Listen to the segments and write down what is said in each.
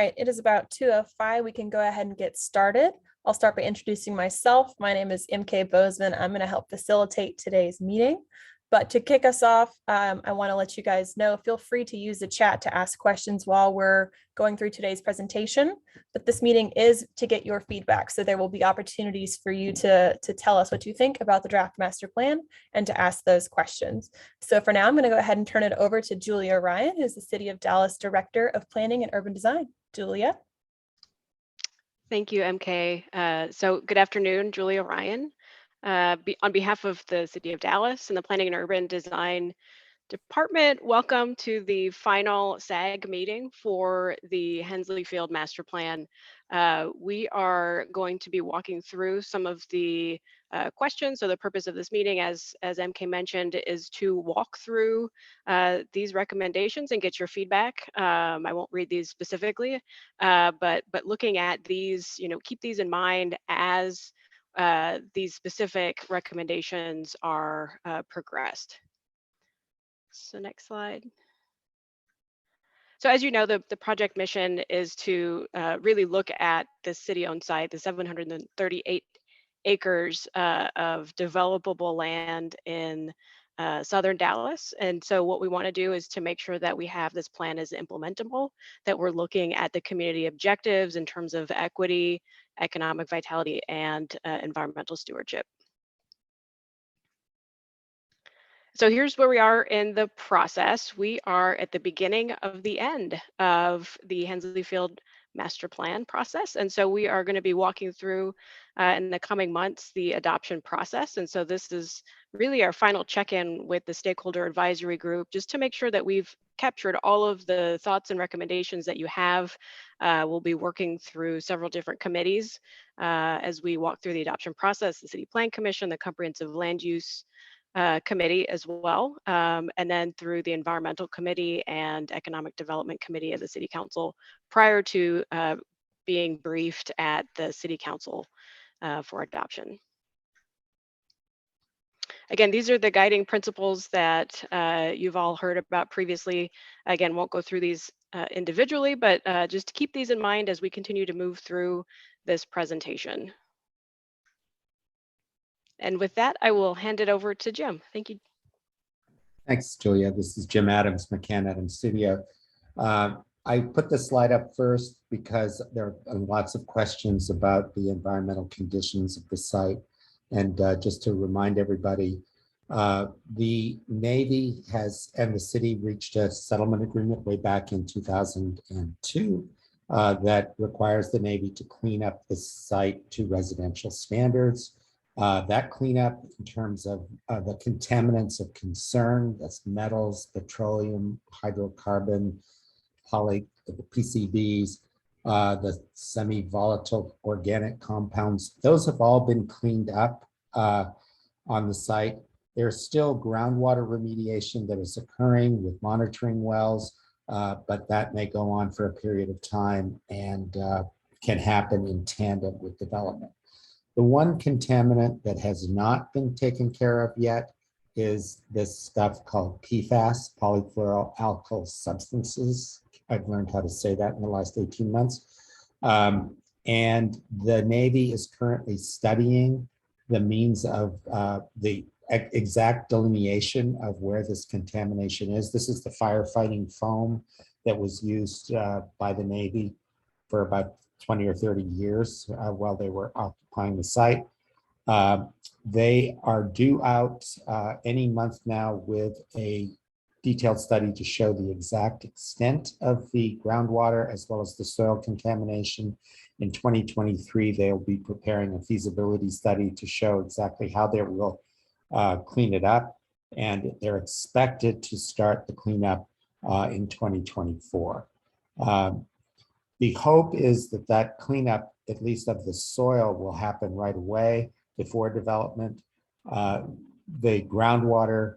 right, it is about 2:05. We can go ahead and get started. I'll start by introducing myself. My name is MK Bozeman. I'm going to help facilitate today's meeting. But to kick us off, I want to let you guys know, feel free to use the chat to ask questions while we're going through today's presentation. But this meeting is to get your feedback. So there will be opportunities for you to tell us what you think about the draft master plan and to ask those questions. So for now, I'm going to go ahead and turn it over to Julia Ryan, who's the City of Dallas Director of Planning and Urban Design. Julia. Thank you, MK. So good afternoon, Julia Ryan. On behalf of the City of Dallas and the Planning and Urban Design Department, welcome to the final SAG meeting for the Hensley Field Master Plan. We are going to be walking through some of the questions. So the purpose of this meeting, as MK mentioned, is to walk through these recommendations and get your feedback. I won't read these specifically, but looking at these, keep these in mind as these specific recommendations are progressed. So next slide. So as you know, the project mission is to really look at the city-owned site, the 738 acres of developable land in southern Dallas. And so what we want to do is to make sure that we have this plan as implementable, that we're looking at the community objectives in terms of equity, economic vitality, and environmental stewardship. So here's where we are in the process. We are at the beginning of the end of the Hensley Field Master Plan process. And so we are going to be walking through in the coming months the adoption process. And so this is really our final check-in with the stakeholder advisory group, just to make sure that we've captured all of the thoughts and recommendations that you have. We'll be working through several different committees as we walk through the adoption process, the City Plan Commission, the Comprehensive Land Use Committee as well, and then through the Environmental Committee and Economic Development Committee of the City Council prior to being briefed at the City Council for adoption. Again, these are the guiding principles that you've all heard about previously. Again, won't go through these individually, but just to keep these in mind as we continue to move through this presentation. And with that, I will hand it over to Jim. Thank you. Thanks, Julia. This is Jim Adams, McCann Adams Studio. I put the slide up first because there are lots of questions about the environmental conditions of the site. And just to remind everybody, the Navy and the city reached a settlement agreement way back in 2002 that requires the Navy to clean up the site to residential standards. That cleanup in terms of the contaminants of concern, that's metals, petroleum, hydrocarbon, PCBs, the semi-volatile organic compounds, those have all been cleaned up on the site. There's still groundwater remediation that is occurring with monitoring wells, but that may go on for a period of time and can happen in tandem with development. The one contaminant that has not been taken care of yet is this stuff called PFAS, polyfluoroalkyl substances. I've learned how to say that in the last 18 months. And the Navy is currently studying the means of the exact delineation of where this contamination is. This is the firefighting foam that was used by the Navy for about 20 or 30 years while they were occupying the site. They are due out any month now with a detailed study to show the exact extent of the groundwater as well as the soil contamination. In 2023, they'll be preparing a feasibility study to show exactly how they will clean it up. And they're expected to start the cleanup in 2024. The hope is that that cleanup, at least of the soil, will happen right away before development. The groundwater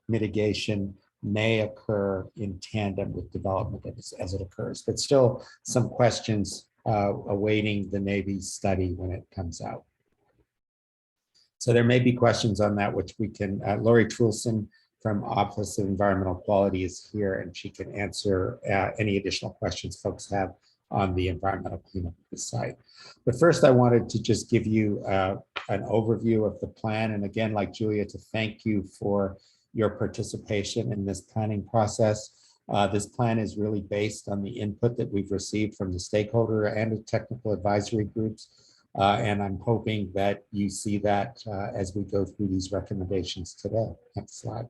mitigation may occur in tandem with development as it occurs, but still some questions awaiting the Navy study when it comes out. So there may be questions on that, which we can, Lori Trulson from Office of Environmental Quality is here, and she can answer any additional questions folks have on the environmental cleanup of the site. But first, I wanted to just give you an overview of the plan. And again, like Julia, to thank you for your participation in this planning process. This plan is really based on the input that we've received from the stakeholder and the technical advisory groups. And I'm hoping that you see that as we go through these recommendations today. Next slide.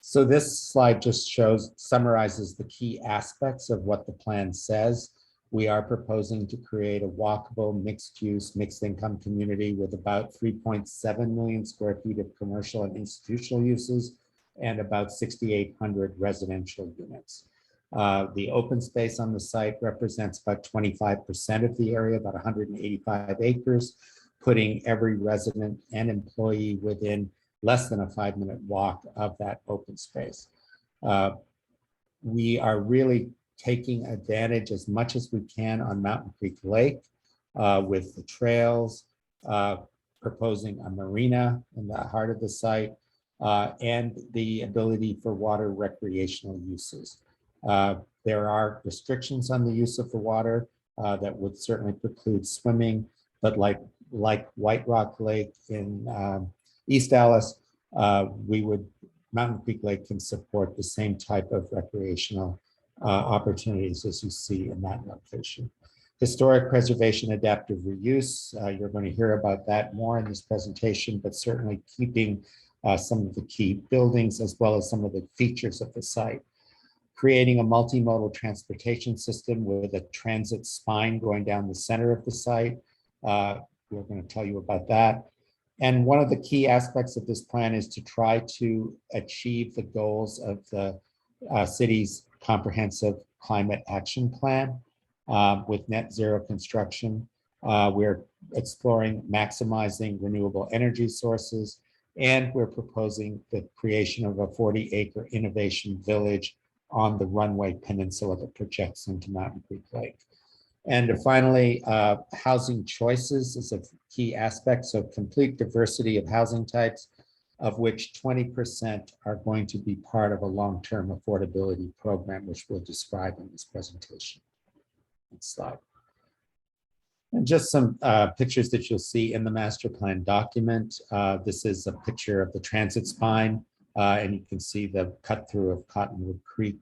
So this slide just summarizes the key aspects of what the plan says. We are proposing to create a walkable, mixed-use, mixed-income community with about 3.7 million square feet of commercial and institutional uses and about 6,800 residential units. The open space on the site represents about 25% of the area, about 185 acres, putting every resident and employee within less than a 5-minute walk of that open space. We are really taking advantage as much as we can on Mountain Creek Lake with the trails, proposing a marina in the heart of the site, and the ability for water recreational uses. There are restrictions on the use of the water that would certainly preclude swimming, but like White Rock Lake in East Dallas, Mountain Creek Lake can support the same type of recreational opportunities as you see in that location. Historic preservation, adaptive reuse, you're going to hear about that more in this presentation, but certainly keeping some of the key buildings as well as some of the features of the site. Creating a multimodal transportation system with a transit spine going down the center of the site. We're going to tell you about that. And one of the key aspects of this plan is to try to achieve the goals of the city's comprehensive climate action plan with net zero construction. We're exploring maximizing renewable energy sources, and we're proposing the creation of a 40-acre innovation village on the Runway Peninsula that projects into Mountain Creek Lake. And finally, housing choices is a key aspect. So complete diversity of housing types, of which 20% are going to be part of a long-term affordability program, which we'll describe in this presentation. Next slide. And just some pictures that you'll see in the master plan document. This is a picture of the transit spine, and you can see the cut through of Cottonwood Creek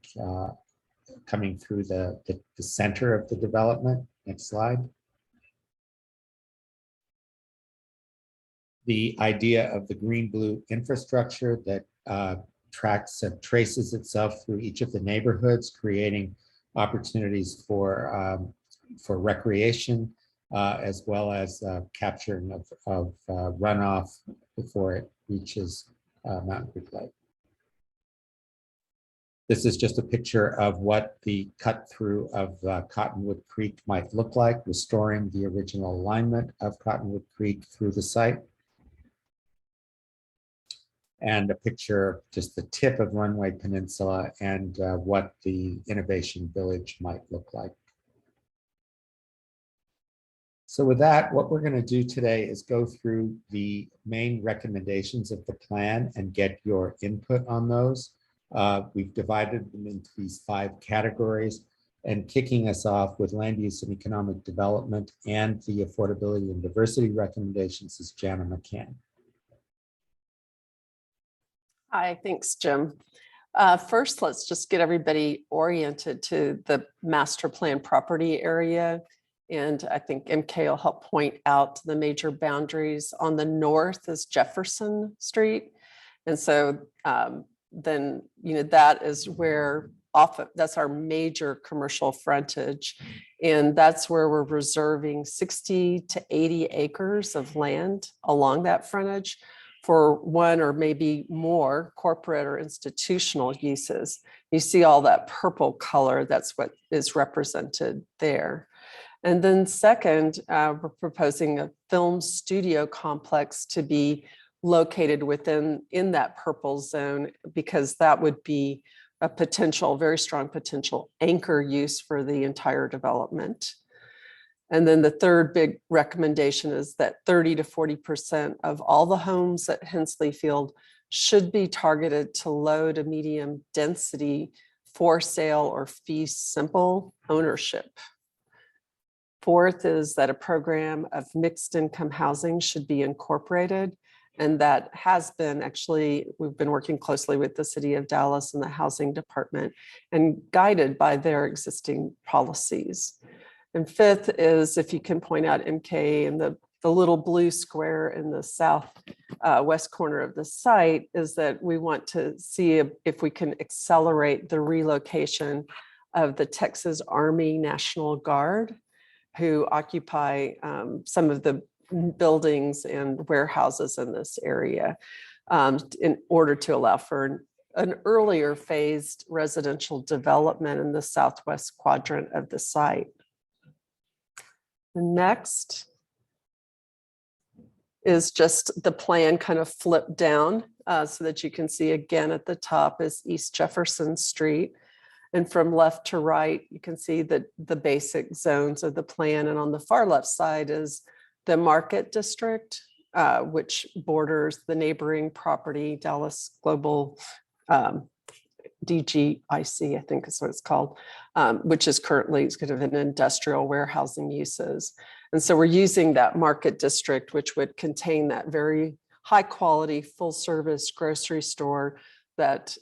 coming through the center of the development. Next slide. The idea of the green-blue infrastructure that tracks and traces itself through each of the neighborhoods, creating opportunities for recreation, as well as capturing of runoff before it reaches Mountain Creek Lake. This is just a picture of what the cut through of Cottonwood Creek might look like, restoring the original alignment of Cottonwood Creek through the site. And a picture of just the tip of Runway Peninsula and what the innovation village might look like. So with that, what we're going to do today is go through the main recommendations of the plan and get your input on those. We've divided them into these 5 categories, and kicking us off with land use and economic development and the affordability and diversity recommendations is Jana McCann. Hi, thanks, Jim. First, let's just get everybody oriented to the master plan property area. And I think MK will help point out the major boundaries. On the north is Jefferson Street. And so then, that is where that's our major commercial frontage. And that's where we're reserving 60 to 80 acres of land along that frontage for one or maybe more corporate or institutional uses. You see all that purple color, that's what is represented there. And then second, we're proposing a film studio complex to be located in that purple zone, because that would be a potential, very strong potential anchor use for the entire development. And then the third big recommendation is that 30 to 40% of all the homes at Hensley Field should be targeted to low to medium density for sale or fee simple ownership. Fourth is that a program of mixed income housing should be incorporated. And that has been actually, we've been working closely with the City of Dallas and the Housing Department and guided by their existing policies. And fifth is, if you can point out MK and the little blue square in the south west corner of the site, is that we want to see if we can accelerate the relocation of the Texas Army National Guard, who occupy some of the buildings and warehouses in this area, in order to allow for an earlier phased residential development in the southwest quadrant of the site. The next is just the plan kind of flipped down so that you can see again at the top is East Jefferson Street. And from left to right, you can see that the basic zones of the plan. And on the far left side is the Market District, which borders the neighboring property, Dallas Global DGIC, I think is what it's called, which is currently kind of an industrial warehousing uses. And so we're using that Market District, which would contain that very high quality, full service grocery store that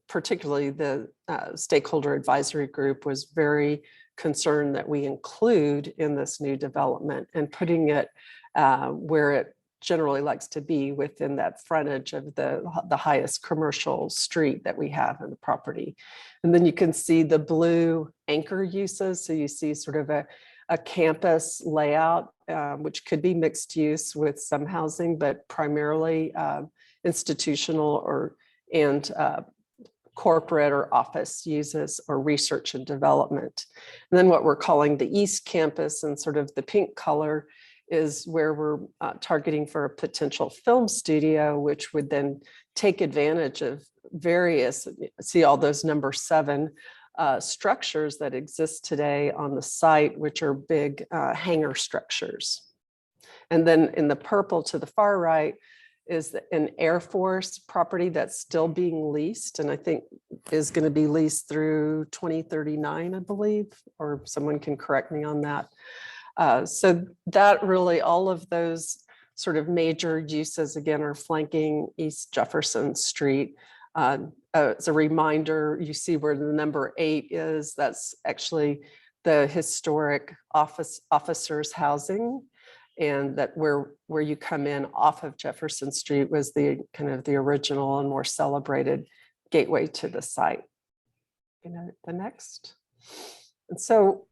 particularly the stakeholder advisory group was very concerned that we include in this new development, and putting it where it generally likes to be, within that frontage of the highest commercial street that we have in the property. And then you can see the blue anchor uses. So you see sort of a campus layout, which could be mixed use with some housing, but primarily institutional and corporate or office uses, or research and development. And then what we're calling the East Campus, and sort of the pink color, is where we're targeting for a potential film studio, which would then take advantage of various, see all those number 7 structures that exist today on the site, which are big hangar structures. And then in the purple to the far right is an Air Force property that's still being leased, and I think is going to be leased through 2039, I believe, or someone can correct me on that. So that really, all of those sort of major uses, again, are flanking East Jefferson Street. As a reminder, you see where the number 8 is, that's actually the historic officers housing. And that where you come in off of Jefferson Street was the kind of the original and more celebrated gateway to the site. The next. And so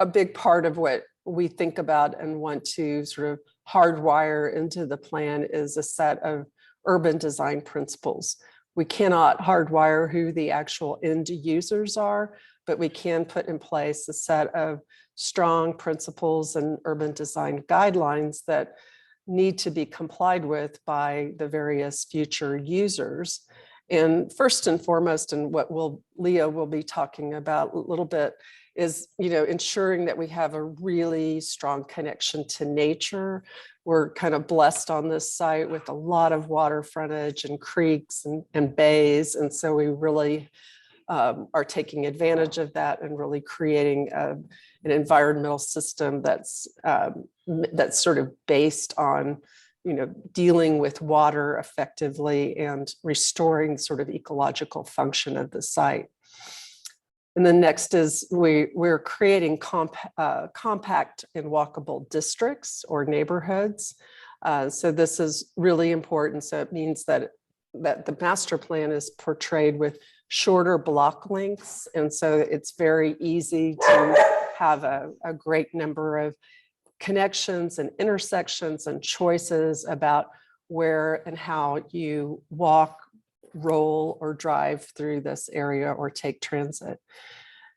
a big part of what we think about and want to sort of hardwire into the plan is a set of urban design principles. We cannot hardwire who the actual end users are, but we can put in place a set of strong principles and urban design guidelines that need to be complied with by the various future users. And first and foremost, and what Leah will be talking about a little bit, is ensuring that we have a really strong connection to nature. We're kind of blessed on this site with a lot of water frontage and creeks and bays, and so we really are taking advantage of that and really creating an environmental system that's sort of based on dealing with water effectively and restoring sort of ecological function of the site. And then next is we're creating compact and walkable districts or neighborhoods. So this is really important. So it means that the master plan is portrayed with shorter block lengths. And so it's very easy to have a great number of connections and intersections and choices about where and how you walk, roll, or drive through this area or take transit.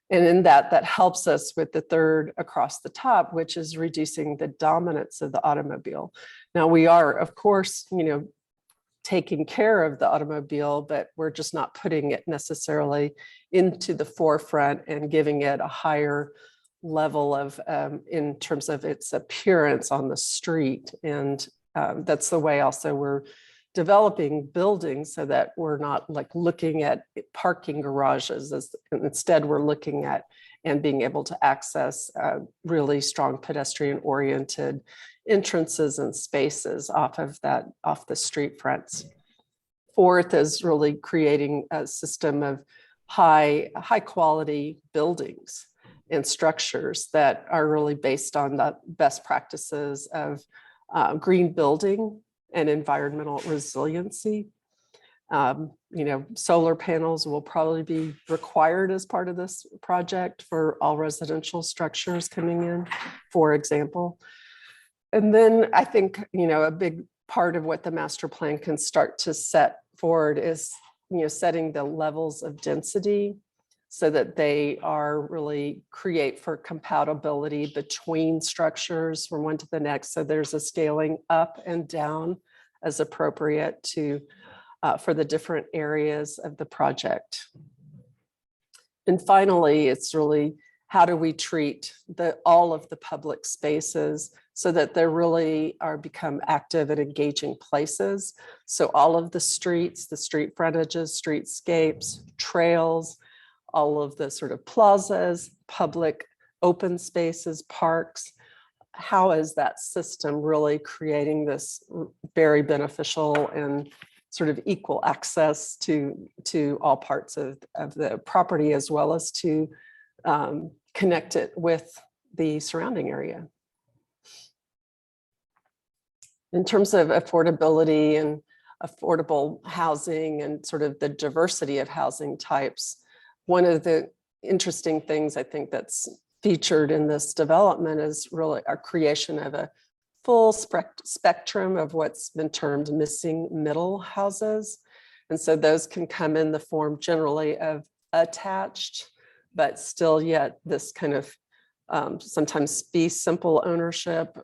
And in that helps us with the third across the top, which is reducing the dominance of the automobile. Now we are, of course, taking care of the automobile, but we're just not putting it necessarily into the forefront and giving it a higher level of in terms of its appearance on the street. And that's the way also we're developing buildings so that we're not like looking at parking garages, instead we're looking at and being able to access really strong pedestrian oriented entrances and spaces off the street fronts. Fourth is really creating a system of high quality buildings and structures that are really based on the best practices of green building and environmental resiliency. Solar panels will probably be required as part of this project for all residential structures coming in, for example. And then I think, a big part of what the master plan can start to set forward is, setting the levels of density so that they are really create for compatibility between structures from one to the next. So there's a scaling up and down as appropriate to for the different areas of the project. And finally, it's really how do we treat all of the public spaces so that they really become active and engaging places. So all of the streets, the street frontages, streetscapes, trails, all of the sort of plazas, public open spaces, parks. How is that system really creating this very beneficial and sort of equal access to all parts of the property, as well as to connect it with the surrounding area? In terms of affordability and affordable housing and sort of the diversity of housing types, one of the interesting things I think that's featured in this development is really our creation of a full spectrum of what's been termed missing middle houses. And so those can come in the form generally of attached, but still yet this kind of sometimes fee simple ownership.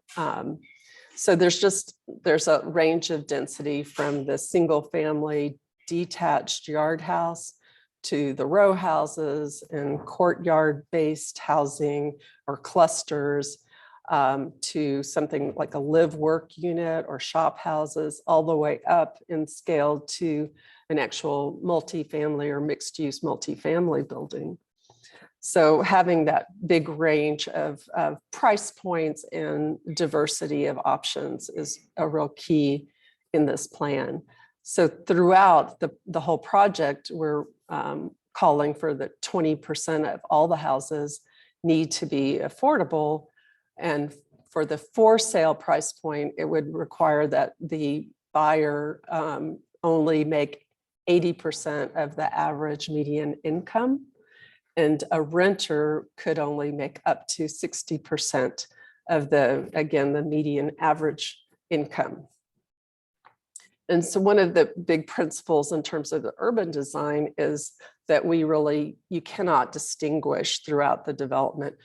So there's a range of density from the single family detached yard house to the row houses and courtyard based housing or clusters, to something like a live work unit or shop houses, all the way up in scale to an actual multifamily or mixed use multifamily building. So having that big range of price points and diversity of options is a real key in this plan. So throughout the whole project, we're calling for the 20% of all the houses need to be affordable. And for the for sale price point, it would require that the buyer only make 80% of the average median income, and a renter could only make up to 60% of the median average income. And so one of the big principles in terms of the urban design is that you cannot distinguish throughout the development.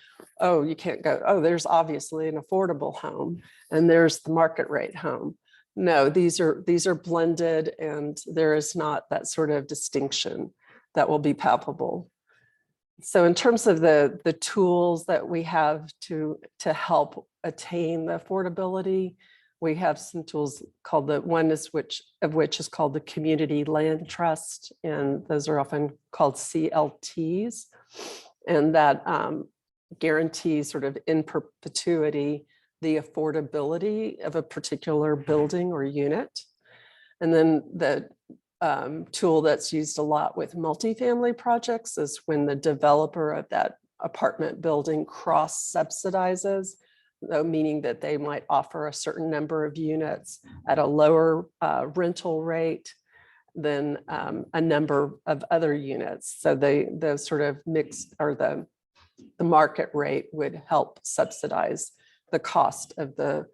Oh, you can't go, oh, there's obviously an affordable home and there's the market rate home. No, these are blended, and there is not that sort of distinction that will be palpable. So in terms of the tools that we have to help attain the affordability, we have some tools called which is called the Community Land Trust, and those are often called CLTs, and that guarantees sort of in perpetuity the affordability of a particular building or unit. And then the tool that's used a lot with multifamily projects is when the developer of that apartment building cross subsidizes, meaning that they might offer a certain number of units at a lower rental rate than a number of other units. So the sort of mix, or the market rate would help subsidize the cost of the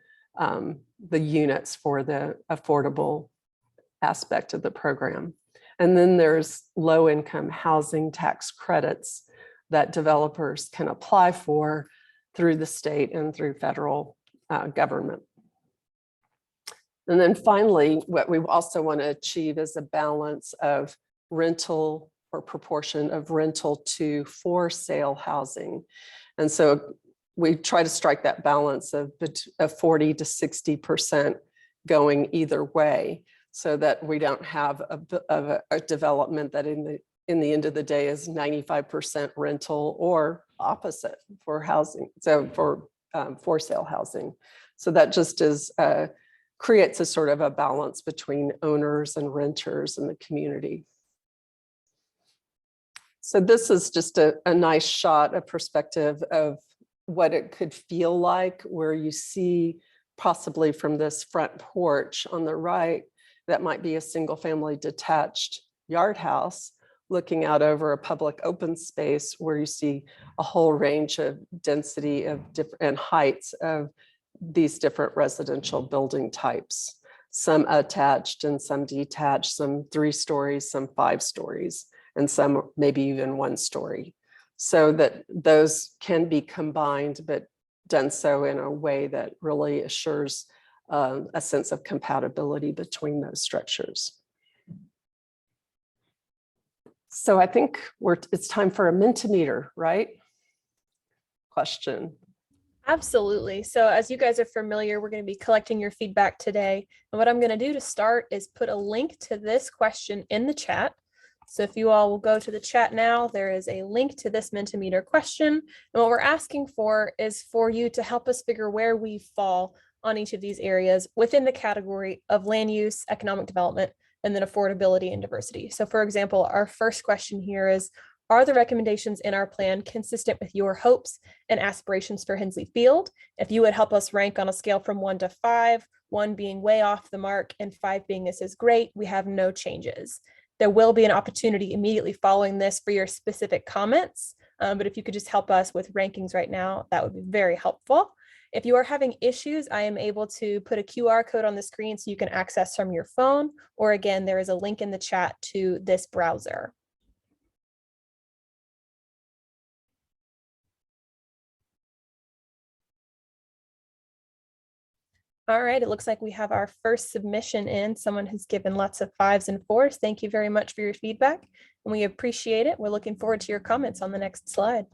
units for the affordable aspect of the program. And then there's low income housing tax credits that developers can apply for through the state and through federal government. And then finally, what we also want to achieve is a balance of rental or proportion of rental to for sale housing. And so we try to strike that balance of 40 to 60% going either way. so that we don't have a development that in the end of the day is 95% rental or opposite for housing, so for sale housing. So that just is creates a sort of a balance between owners and renters in the community. So this is just a nice shot, a perspective of what it could feel like, where you see possibly from this front porch on the right, that might be a single family detached yard house looking out over a public open space where you see a whole range of density of different and heights of these different residential building types, some attached and some detached, some 3 stories, some 5 stories, and some maybe even 1 story. So that those can be combined, but done so in a way that really assures a sense of compatibility between those structures. So I think it's time for a Mentimeter, right? Question. Absolutely. So as you guys are familiar, we're going to be collecting your feedback today. And what I'm going to do to start is put a link to this question in the chat. So if you all will go to the chat now, there is a link to this Mentimeter question. And what we're asking for is for you to help us figure where we fall on each of these areas within the category of land use, economic development, and then affordability and diversity. So for example, our first question here is, are the recommendations in our plan consistent with your hopes and aspirations for Hensley Field? If you would help us rank on a scale from 1 to 5, 1 being way off the mark and 5 being this is great, we have no changes. There will be an opportunity immediately following this for your specific comments, but if you could just help us with rankings right now, that would be very helpful. If you are having issues, I am able to put a QR code on the screen so you can access from your phone, or again, there is a link in the chat to this browser. All right, it looks like we have our first submission in. Someone has given lots of 5s and 4s. Thank you very much for your feedback, and we appreciate it. We're looking forward to your comments on the next slide.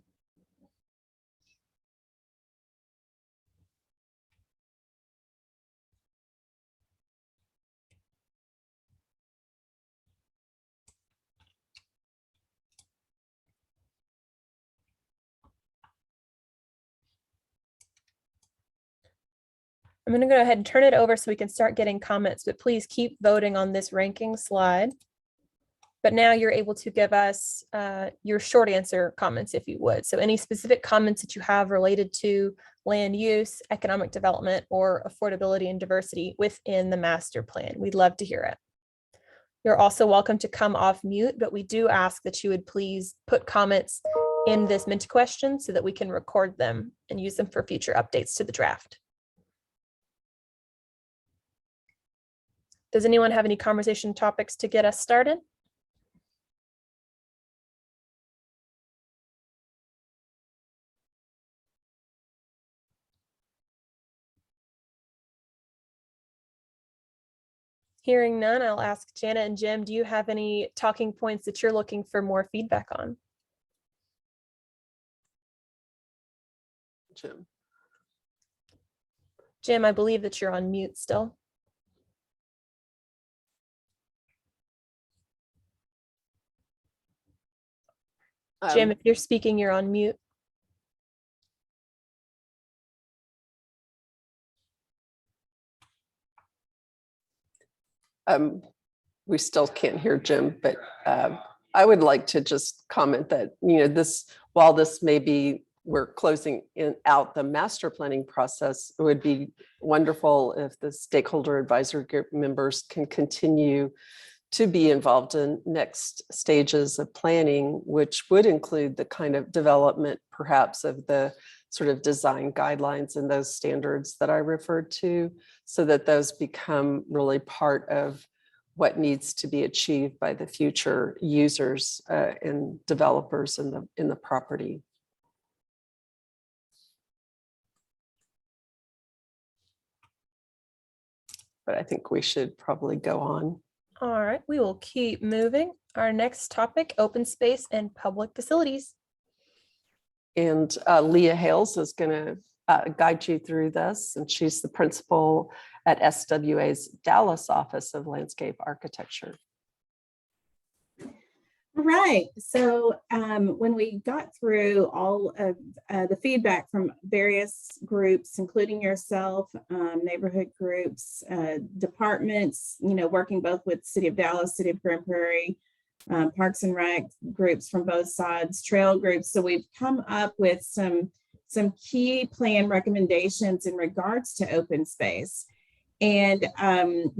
I'm going to go ahead and turn it over so we can start getting comments, but please keep voting on this ranking slide. But now you're able to give us your short answer comments if you would. So any specific comments that you have related to land use, economic development, or affordability and diversity within the master plan. We'd love to hear it. You're also welcome to come off mute, but we do ask that you would please put comments in this Mint question so that we can record them and use them for future updates to the draft. Does anyone have any conversation topics to get us started? Hearing none, I'll ask Janet and Jim, do you have any talking points that you're looking for more feedback on? Jim, I believe that you're on mute still. Jim, if you're speaking, you're on mute. We still can't hear Jim, but I would like to just comment that, while this may be, we're closing out the master planning process, it would be wonderful if the stakeholder advisory group members can continue to be involved in next stages of planning, which would include the kind of development perhaps of the sort of design guidelines and those standards that I referred to, so that those become really part of what needs to be achieved by the future users and developers in the property. But I think we should probably go on. All right, we will keep moving. Our next topic, open space and public facilities. And Leah Hales is going to guide you through this, and she's the principal at SWA's Dallas Office of Landscape Architecture. Right. So when we got through all of the feedback from various groups, including yourself, neighborhood groups, departments, working both with City of Dallas, City of Grand Prairie, Parks and Rec groups from both sides, trail groups. So we've come up with some key plan recommendations in regards to open space. And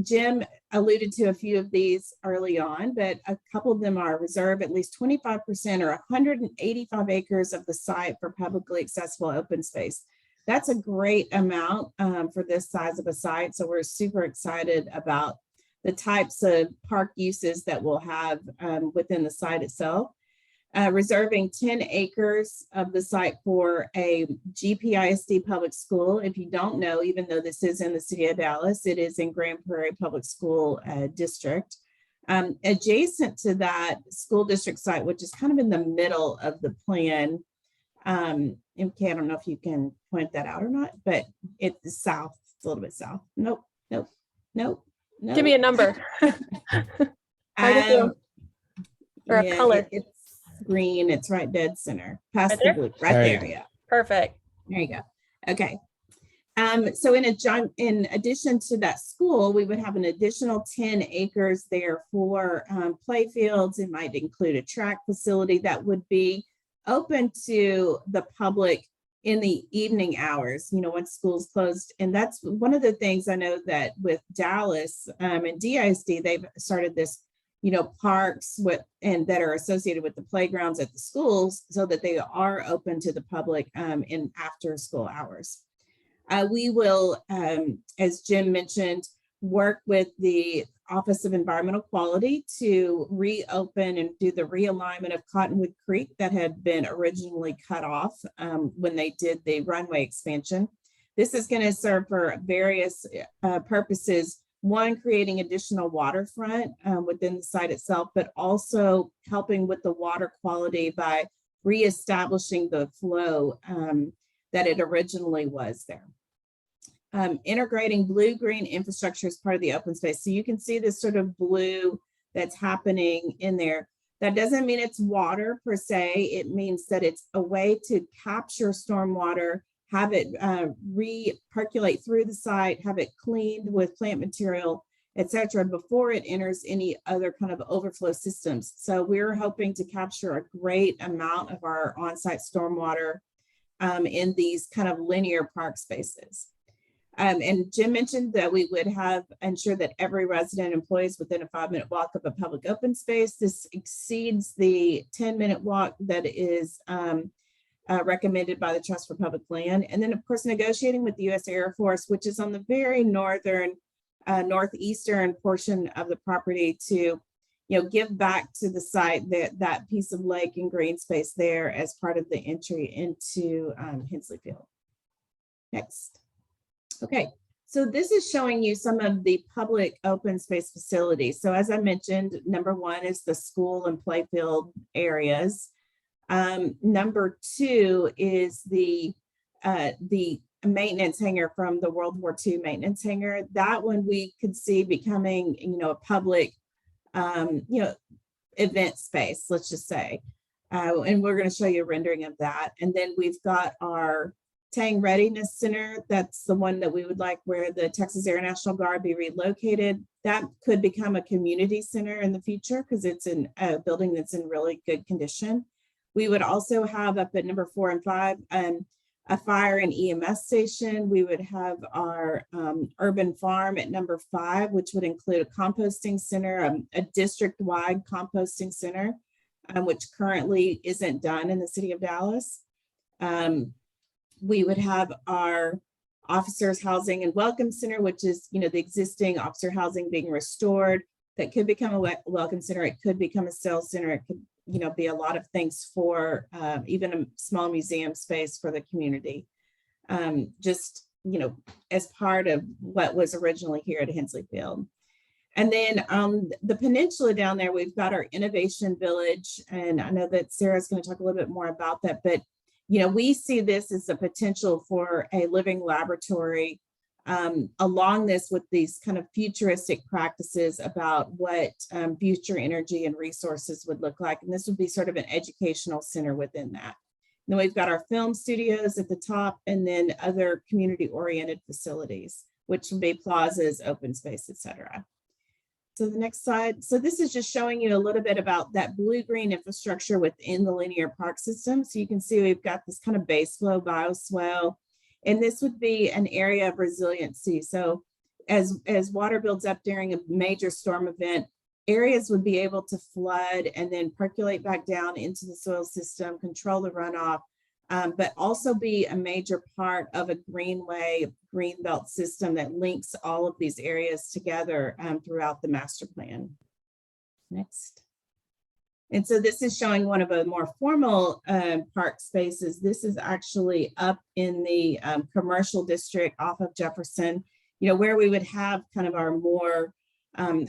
Jim alluded to a few of these early on, but a couple of them are reserve at least 25% or 185 acres of the site for publicly accessible open space. That's a great amount for this size of a site. So we're super excited about the types of park uses that we'll have within the site itself. Reserving 10 acres of the site for a GPISD public school. If you don't know, even though this is in the City of Dallas, it is in Grand Prairie Public School District. Adjacent to that school district site, which is kind of in the middle of the plan. MK, I don't know if you can point that out or not, but it's south, it's a little bit south. Nope. Give me a number. Or a color. It's green, it's right dead center, past Right the there? blue, right There there, you go. yeah. Perfect. There you go. Okay. So in addition to that school, we would have an additional 10 acres there for play fields. It might include a track facility that would be open to the public in the evening hours, once school's closed. And that's one of the things I know that with Dallas and DISD, they've started this parks and that are associated with the playgrounds at the schools so that they are open to the public in after school hours. We will, as Jim mentioned, work with the Office of Environmental Quality to reopen and do the realignment of Cottonwood Creek that had been originally cut off when they did the runway expansion. This is going to serve for various purposes. One, creating additional waterfront within the site itself, but also helping with the water quality by reestablishing the flow that it originally was there. Integrating blue-green infrastructure as part of the open space. So you can see this sort of blue that's happening in there. That doesn't mean it's water per se. It means that it's a way to capture stormwater, have it re-percolate through the site, have it cleaned with plant material, etc., before it enters any other kind of overflow systems. So we're hoping to capture a great amount of our on-site stormwater in these kind of linear park spaces. And Jim mentioned that we would ensure that every resident employs within a 5-minute walk of a public open space. This exceeds the 10-minute walk that is recommended by the Trust for Public Land. And then, of course, negotiating with the U.S. Air Force, which is on the very northeastern portion of the property to, give back to the site that piece of lake and green space there as part of the entry into Hensley Field. Next. Okay, so this is showing you some of the public open space facilities. So as I mentioned, number one is the school and playfield areas. Number two is the maintenance hangar from the World War II maintenance hangar. That one we could see becoming, a public, event space, let's just say. And we're going to show you a rendering of that. And then we've got our Tang Readiness Center. That's the one that we would like where the Texas Air National Guard be relocated. That could become a community center in the future because it's in a building that's in really good condition. We would also have up at number 4 and 5, a fire and EMS station. We would have our urban farm at number 5, which would include a composting center, a district-wide composting center, which currently isn't done in the City of Dallas. We would have our officers housing and welcome center, which is, the existing officer housing being restored. That could become a welcome center. It could become a sales center. It could, be a lot of things for even a small museum space for the community. Just, as part of what was originally here at Hensley Field. And then the peninsula down there, we've got our innovation village. And I know that Sarah's going to talk a little bit more about that, but we see this as a potential for a living laboratory along this with these kind of futuristic practices about what future energy and resources would look like. And this would be sort of an educational center within that. Then we've got our film studios at the top, and then other community-oriented facilities, which would be plazas, open space, etc. So the next slide. So this is just showing you a little bit about that blue-green infrastructure within the linear park system. So you can see we've got this kind of base flow bioswale, and this would be an area of resiliency. So as water builds up during a major storm event, areas would be able to flood and then percolate back down into the soil system, control the runoff, but also be a major part of a greenway, green belt system that links all of these areas together throughout the master plan. Next. And so this is showing one of the more formal park spaces. This is actually up in the commercial district off of Jefferson, you know, where we would have kind of our more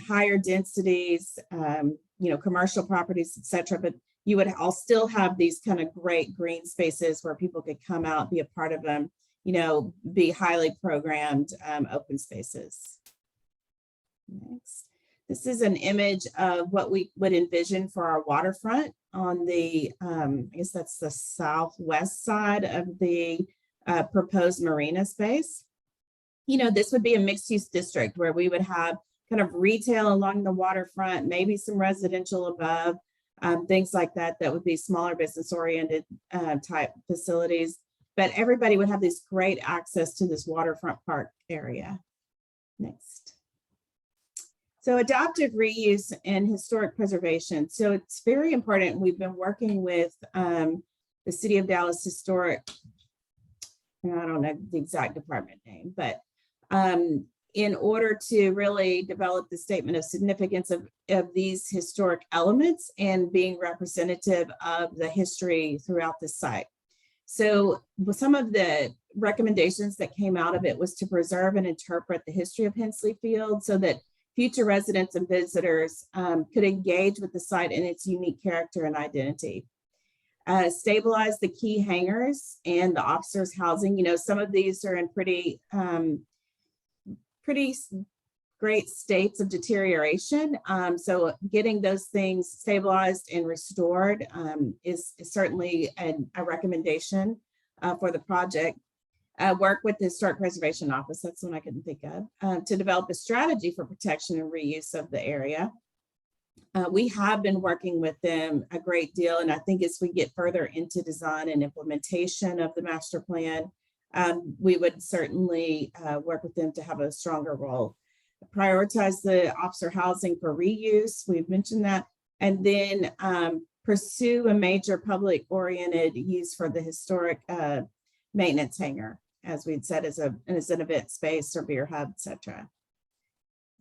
higher densities, you know, commercial properties, et cetera, but you would all still have these kind of great green spaces where people could come out, be a part of them, you know, be highly programmed open spaces. Next. This is an image of what we would envision for our waterfront on the, I guess that's the southwest side of the proposed marina space. You know, this would be a mixed use district where we would have kind of retail along the waterfront, maybe some residential above, things like that, that would be smaller business oriented type facilities, but everybody would have this great access to this waterfront park area. Next. So adaptive reuse and historic preservation. So it's very important. We've been working with the City of Dallas Historic, I don't know the exact department name, but in order to really develop the statement of significance of these historic elements and being representative of the history throughout the site. So some of the recommendations that came out of it was to preserve and interpret the history of Hensley Field so that future residents and visitors could engage with the site and its unique character and identity. Stabilize the key hangars and the officers' housing. You know, some of these are in pretty great states of deterioration. So getting those things stabilized and restored is certainly a recommendation for the project. Work with the Historic Preservation Office, that's one I couldn't think of, to develop a strategy for protection and reuse of the area. We have been working with them a great deal, and I think as we get further into design and implementation of the master plan, we would certainly work with them to have a stronger role. Prioritize the officer housing for reuse, we've mentioned that, and then pursue a major public-oriented use for the historic maintenance hangar, as we'd said, as an event space or beer hub, etc.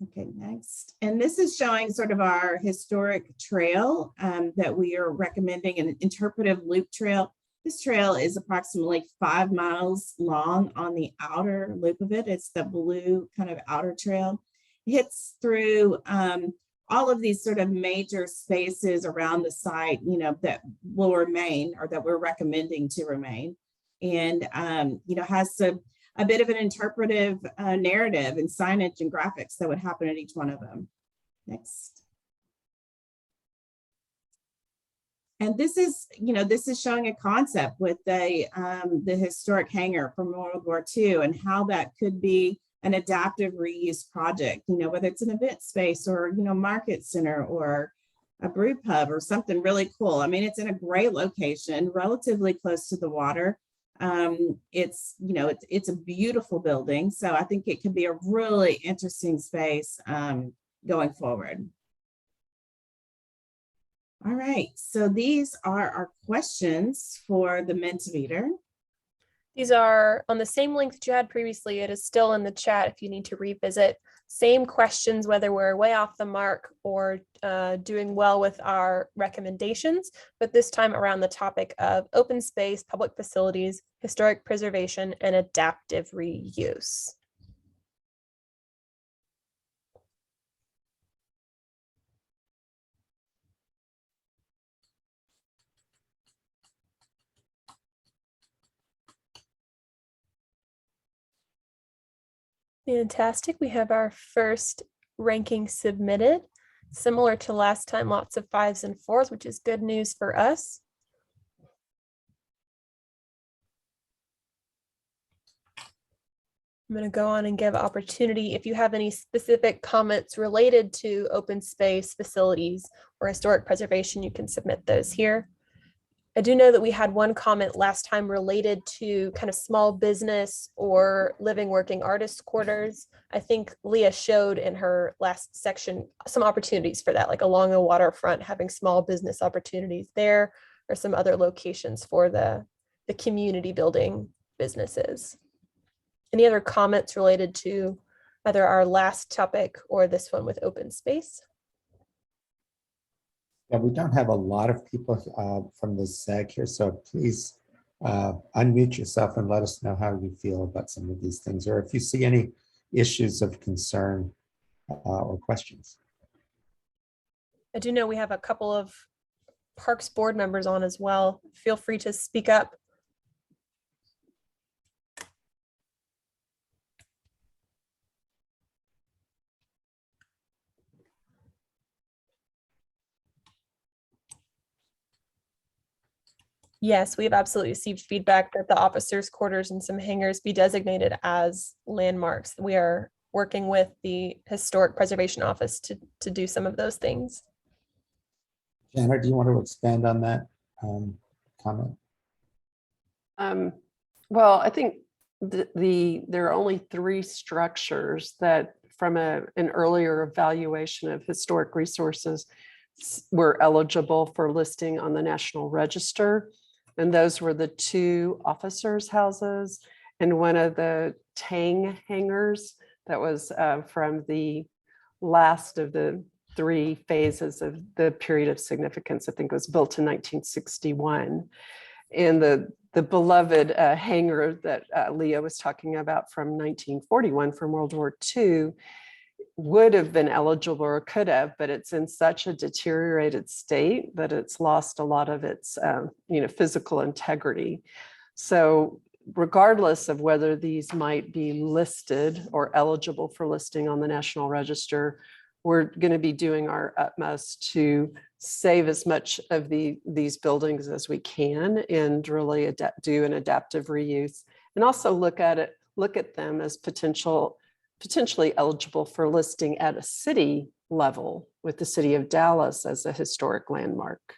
Okay, next. And this is showing sort of our historic trail that we are recommending, an interpretive loop trail. This trail is approximately 5 miles long on the outer loop of it. It's the blue kind of outer trail. It hits through all of these sort of major spaces around the site, you know, that will remain or that we're recommending to remain. And, you know, has a bit of an interpretive narrative and signage and graphics that would happen at each one of them. Next. And this is, you know, this is showing a concept with the historic hangar from World War II and how that could be an adaptive reuse project, you know, whether it's an event space or, you know, market center or a brew pub or something really cool. I mean, it's in a great location, relatively close to the water. It's, you know, it's a beautiful building. So I think it could be a really interesting space going forward. All right, so these are our questions for the Mentimeter. These are on the same link that you had previously. It is still in the chat if you need to revisit. Same questions, whether we're way off the mark or doing well with our recommendations, but this time around the topic of open space, public facilities, historic preservation, and adaptive reuse. Fantastic. We have our first ranking submitted. Similar to last time, lots of 5s and 4s, which is good news for us. I'm going to go on and give opportunity. If you have any specific comments related to open space, facilities, or historic preservation, you can submit those here. I do know that we had one comment last time related to kind of small business or living, working artist quarters. I think Leah showed in her last section some opportunities for that, like along the waterfront, having small business opportunities there, or some other locations for the community building businesses. Any other comments related to either our last topic or this one with open space? Yeah, we don't have a lot of people from the SAG here, so please unmute yourself and let us know how you feel about some of these things, or if you see any issues of concern or questions. I do know we have a couple of Parks board members on as well. Feel free to speak up. Yes, we have absolutely received feedback that the officers' quarters and some hangars be designated as landmarks. We are working with the Historic Preservation Office to do some of those things. Jana, do you want to expand on that comment? Well, I think there are only 3 structures that from an earlier evaluation of historic resources were eligible for listing on the National Register. And those were the 2 officers' houses and one of the Tang hangars that was from the last of the 3 phases of the period of significance. I think it was built in 1961. And the beloved hangar that Leah was talking about from 1941 from World War II would have been eligible or could have, but it's in such a deteriorated state that it's lost a lot of its physical integrity. So regardless of whether these might be listed or eligible for listing on the National Register, we're going to be doing our utmost to save as much of these buildings as we can and really do an adaptive reuse, and also look at them as potentially eligible for listing at a city level with the city of Dallas as a historic landmark.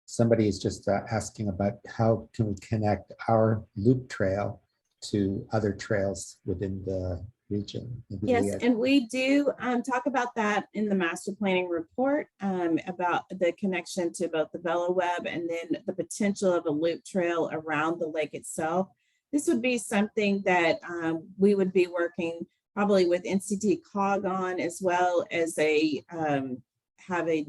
Somebody is just asking about how can we connect our loop trail to other trails within the region. Maybe Yes, Leah. and we do talk about that in the master planning report about the connection to both the Velo Web and then the potential of a loop trail around the lake itself. This would be something that we would be working probably with NCT COG on, as well as have a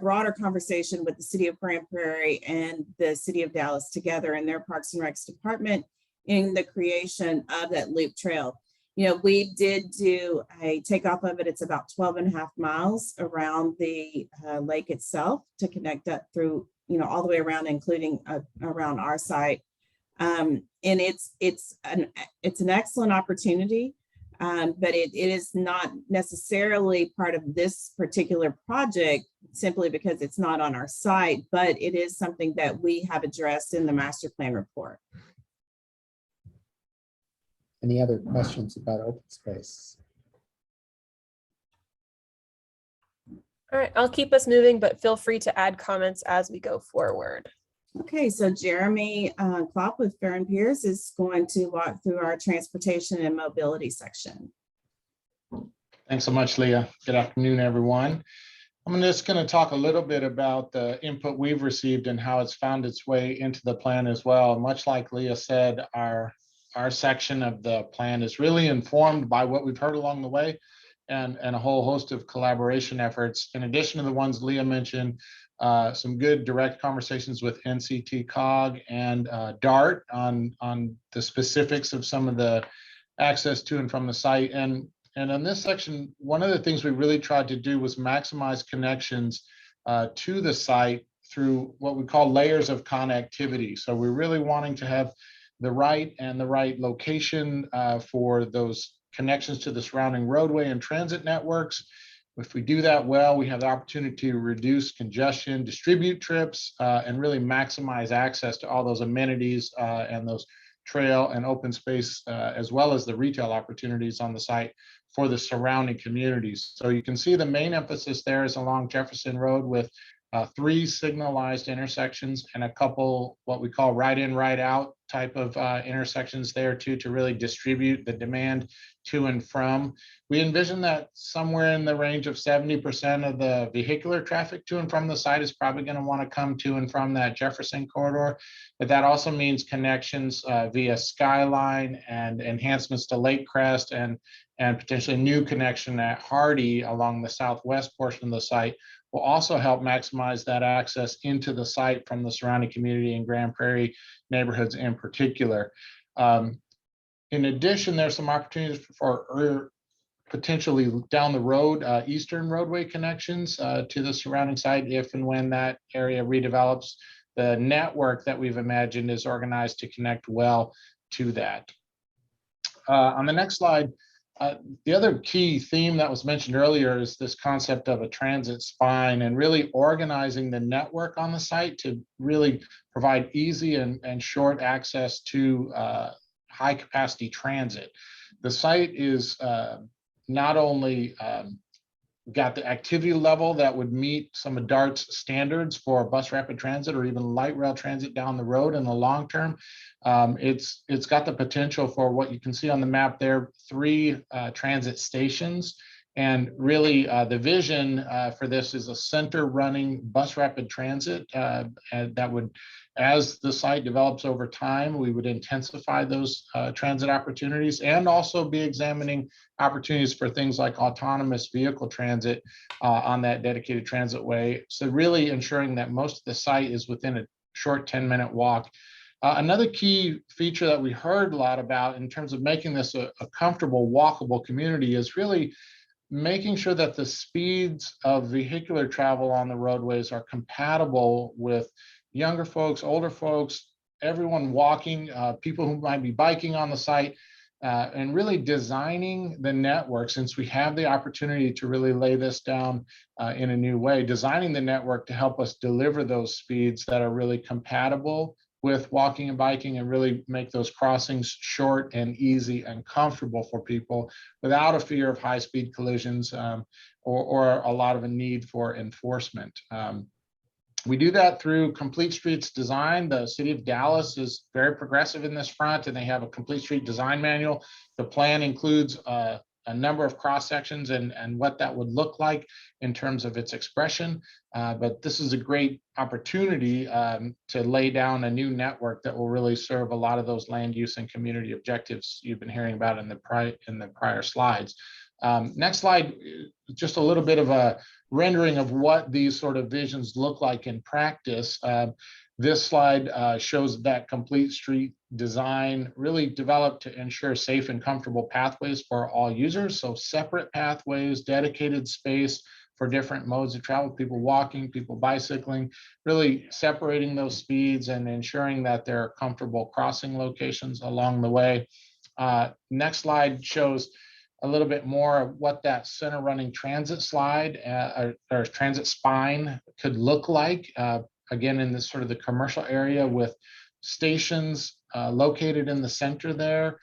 broader conversation with the city of Grand Prairie and the city of Dallas together in their Parks and Recs department in the creation of that loop trail. We did do a takeoff of it. It's about 12.5 miles around the lake itself to connect up through, all the way around, including around our site. And it's an excellent opportunity, but it is not necessarily part of this particular project simply because it's not on our site, but it is something that we have addressed in the master plan report. Any other questions about open space? All right, I'll keep us moving, but feel free to add comments as we go forward. Okay, so Jeremy Klopp with Farron Pierce is going to walk through our transportation and mobility section. Thanks so much, Leah. Good afternoon, everyone. I'm just going to talk a little bit about the input we've received and how it's found its way into the plan as well. Much like Leah said, our section of the plan is really informed by what we've heard along the way and a whole host of collaboration efforts. In addition to the ones Leah mentioned, some good direct conversations with NCT COG and DART on the specifics of some of the access to and from the site. And in this section, one of the things we really tried to do was maximize connections to the site through what we call layers of connectivity. So we're really wanting to have the right location for those connections to the surrounding roadway and transit networks. If we do that well, we have the opportunity to reduce congestion, distribute trips, and really maximize access to all those amenities and those trail and open space, as well as the retail opportunities on the site for the surrounding communities. So you can see the main emphasis there is along Jefferson Road with 3 signalized intersections and a couple what we call right in, right out type of intersections there too, to really distribute the demand to and from. We envision that somewhere in the range of 70% of the vehicular traffic to and from the site is probably going to want to come to and from that Jefferson corridor. But that also means connections via Skyline and enhancements to Lake Crest and potentially new connection at Hardy along the southwest portion of the site will also help maximize that access into the site from the surrounding community and Grand Prairie neighborhoods in particular. In addition, there's some opportunities for potentially down the road, eastern roadway connections to the surrounding site if and when that area redevelops. The network that we've imagined is organized to connect well to that. On the next slide, the other key theme that was mentioned earlier is this concept of a transit spine and really organizing the network on the site to really provide easy and short access to high capacity transit. The site is not only got the activity level that would meet some of DART's standards for bus rapid transit or even light rail transit down the road in the long term. It's got the potential for what you can see on the map there, 3 transit stations. And really the vision for this is a center running bus rapid transit and that would, as the site develops over time, we would intensify those transit opportunities and also be examining opportunities for things like autonomous vehicle transit on that dedicated transit way. So really ensuring that most of the site is within a short 10-minute walk. Another key feature that we heard a lot about in terms of making this a comfortable, walkable community is really making sure that the speeds of vehicular travel on the roadways are compatible with younger folks, older folks, everyone walking, people who might be biking on the site, and really designing the network, since we have the opportunity to really lay this down in a new way, designing the network to help us deliver those speeds that are really compatible with walking and biking and really make those crossings short and easy and comfortable for people without a fear of high-speed collisions or a lot of a need for enforcement. We do that through Complete Streets Design. The City of Dallas is very progressive in this front, and they have a Complete Street Design Manual. The plan includes a number of cross sections and what that would look like in terms of its expression. But this is a great opportunity to lay down a new network that will really serve a lot of those land use and community objectives you've been hearing about in the prior slides. Next slide, just a little bit of a rendering of what these sort of visions look like in practice. This slide shows that Complete Street Design really developed to ensure safe and comfortable pathways for all users. So separate pathways, dedicated space for different modes of travel, people walking, people bicycling, really separating those speeds and ensuring that there are comfortable crossing locations along the way. Next slide shows a little bit more of what that center running transit slide or transit spine could look like. Again, in this sort of the commercial area with stations located in the center there,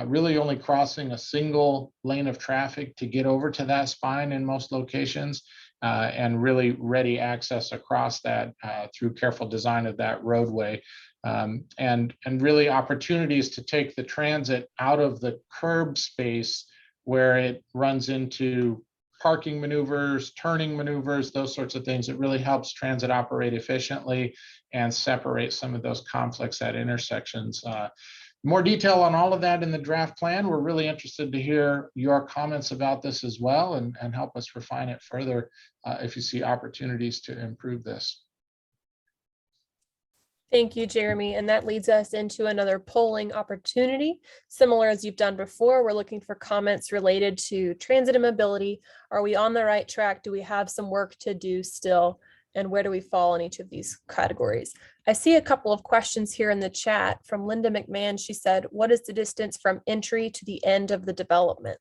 really only crossing a single lane of traffic to get over to that spine in most locations, and really ready access across that through careful design of that roadway. And really opportunities to take the transit out of the curb space where it runs into parking maneuvers, turning maneuvers, those sorts of things. It really helps transit operate efficiently and separate some of those conflicts at intersections. More detail on all of that in the draft plan. We're really interested to hear your comments about this as well and help us refine it further if you see opportunities to improve this. Thank you, Jeremy. And that leads us into another polling opportunity. Similar as you've done before, we're looking for comments related to transit and mobility. Are we on the right track? Do we have some work to do still? and where do we fall in each of these categories? I see a couple of questions here in the chat from Linda McMahon. She said, what is the distance from entry to the end of the development?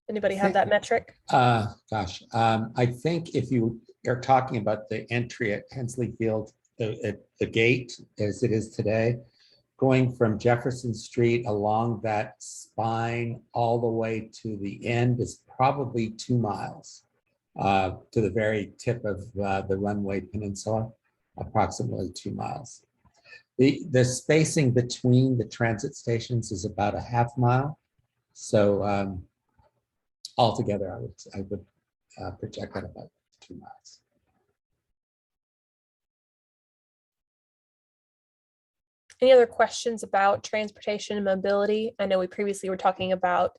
Anybody have that metric? I think if you are talking about the entry at Hensley Field, at the gate as it is today, going from Jefferson Street along that spine all the way to the end is probably 2 miles to the very tip of the runway peninsula, approximately 2 miles. The spacing between the transit stations is about a ½ mile. So altogether, I would project at about 2 miles. Any other questions about transportation and mobility? I know we previously were talking about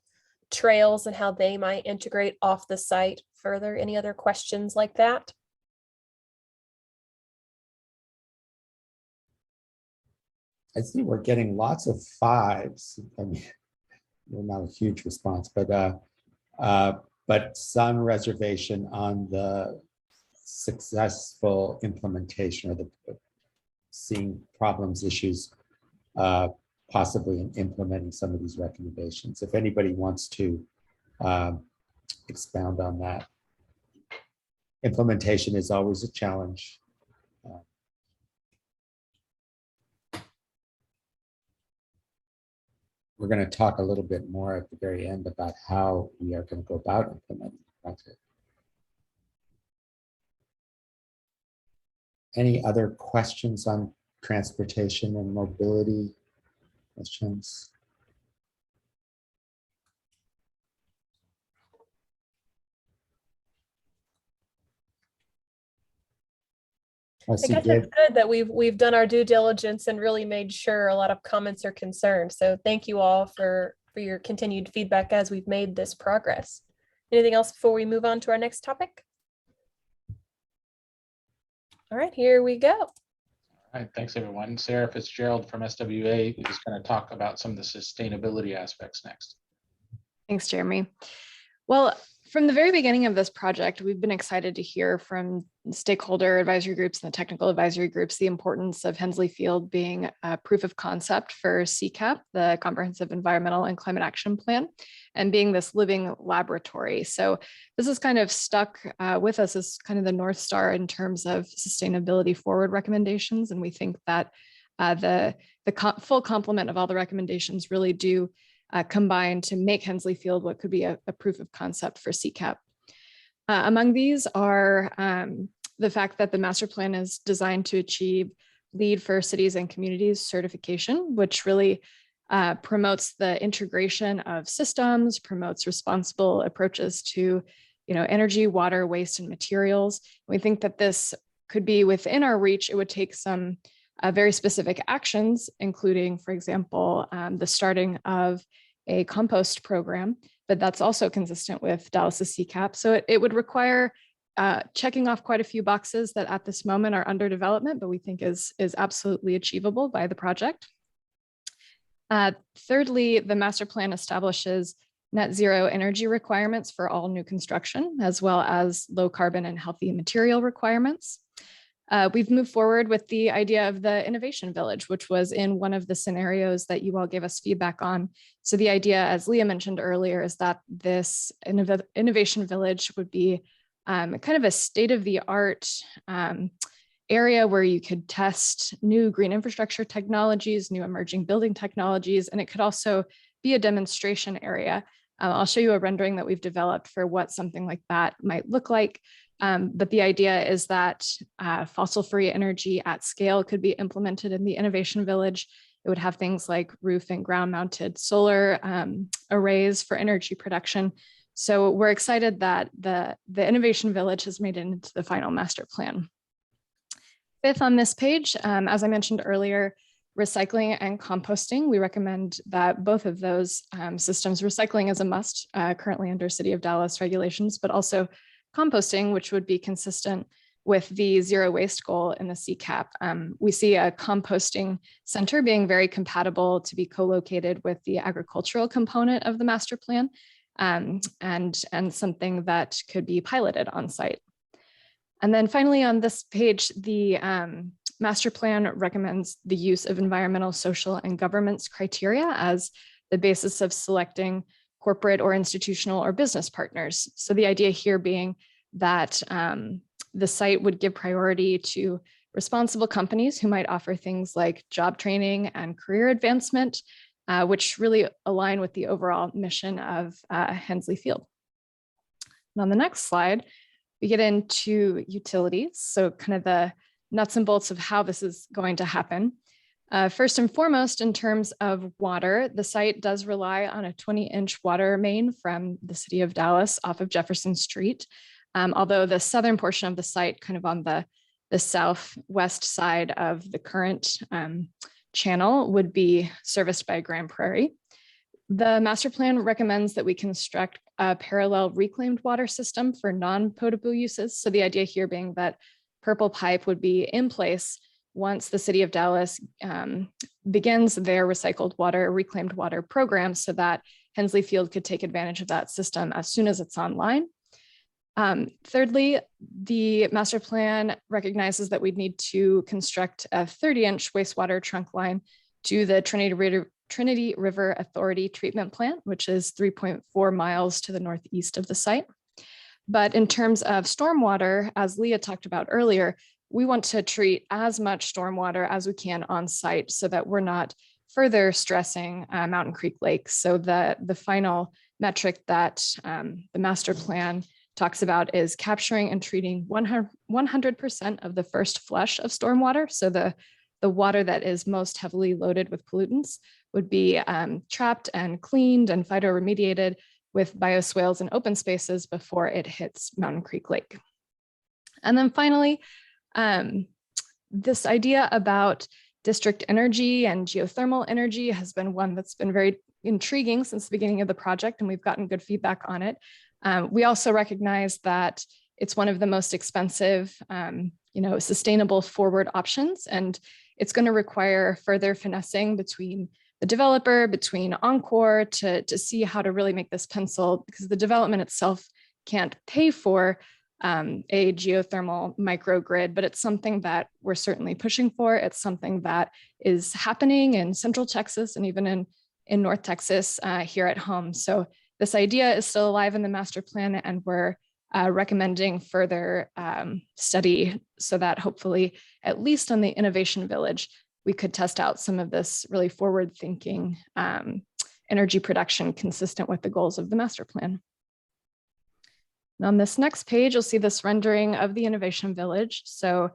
trails and how they might integrate off the site further. Any other questions like that? I see we're getting lots of 5s. I mean, not a huge response, but some reservation on the successful implementation or the seeing problems, issues, possibly in implementing some of these recommendations. If anybody wants to expound on that. Implementation is always a challenge. We're going to talk a little bit more at the very end about how we are going to go about implementing the project. Any other questions on transportation and mobility? Questions? I guess it's good that we've done our due diligence and really made sure a lot of comments are concerned. So thank you all for your continued feedback as we've made this progress. Anything else before we move on to our next topic? All right, here we go. All right, thanks everyone. Sarah Fitzgerald from SWA is going to talk about some of the sustainability aspects next. Thanks, Jeremy. Well, from the very beginning of this project, we've been excited to hear from stakeholder advisory groups and the technical advisory groups the importance of Hensley Field being a proof of concept for CCAP, the Comprehensive Environmental and Climate Action Plan, and being this living laboratory. So this is kind of stuck with us as kind of the North Star in terms of sustainability forward recommendations. And we think that the full complement of all the recommendations really do combine to make Hensley Field what could be a proof of concept for CCAP. Among these are the fact that the master plan is designed to achieve LEED for cities and communities certification, which really promotes the integration of systems, promotes responsible approaches to energy, water, waste, and materials. We think that this could be within our reach. It would take some very specific actions, including, for example, the starting of a compost program, but that's also consistent with Dallas's CCAP. So it would require checking off quite a few boxes that at this moment are under development, but we think is absolutely achievable by the project. Thirdly, the master plan establishes net zero energy requirements for all new construction, as well as low carbon and healthy material requirements. We've moved forward with the idea of the innovation village, which was in one of the scenarios that you all gave us feedback on. So the idea, as Leah mentioned earlier, is that this innovation village would be kind of a state-of-the-art area where you could test new green infrastructure technologies, new emerging building technologies, and it could also be a demonstration area. I'll show you a rendering that we've developed for what something like that might look like. But the idea is that fossil-free energy at scale could be implemented in the Innovation Village. It would have things like roof and ground-mounted solar arrays for energy production. So we're excited that the Innovation Village has made it into the final master plan. Fifth on this page, as I mentioned earlier, recycling and composting. We recommend that both of those systems, recycling is a must currently under City of Dallas regulations, but also composting, which would be consistent with the zero waste goal in the CCAP. We see a composting center being very compatible to be co-located with the agricultural component of the master plan. and something that could be piloted on site. And then finally on this page, the master plan recommends the use of environmental, social, and governance criteria as the basis of selecting corporate or institutional or business partners. So the idea here being that the site would give priority to responsible companies who might offer things like job training and career advancement, which really align with the overall mission of Hensley Field. And on the next slide, we get into utilities. So kind of the nuts and bolts of how this is going to happen. First and foremost, in terms of water, the site does rely on a 20-inch water main from the city of Dallas off of Jefferson Street. Although the southern portion of the site, kind of on the southwest side of the current channel, would be serviced by Grand Prairie. The master plan recommends that we construct a parallel reclaimed water system for non-potable uses. So the idea here being that Purple Pipe would be in place once the city of Dallas begins their recycled water, reclaimed water program, so that Hensley Field could take advantage of that system as soon as it's online. Thirdly, the master plan recognizes that we'd need to construct a 30-inch wastewater trunk line to the Trinity River Authority treatment plant, which is 3.4 miles to the northeast of the site. But in terms of stormwater, as Leah talked about earlier, we want to treat as much stormwater as we can on site so that we're not further stressing Mountain Creek Lake. So the final metric that the master plan talks about is capturing and treating 100% of the first flush of stormwater. So the water that is most heavily loaded with pollutants would be trapped and cleaned and phytoremediated with bioswales and open spaces before it hits Mountain Creek Lake. And then finally, this idea about district energy and geothermal energy has been one that's been very intriguing since the beginning of the project, and we've gotten good feedback on it. We also recognize that it's one of the most expensive, sustainable forward options, and it's going to require further finessing between the developer, between Encore to see how to really make this pencil, because the development itself can't pay for a geothermal microgrid, but it's something that we're certainly pushing for. It's something that is happening in Central Texas and even in North Texas here at home. So this idea is still alive in the master plan, and we're recommending further study so that hopefully, at least on the Innovation Village, we could test out some of this really forward-thinking energy production consistent with the goals of the master plan. And on this next page, you'll see this rendering of the Innovation Village. So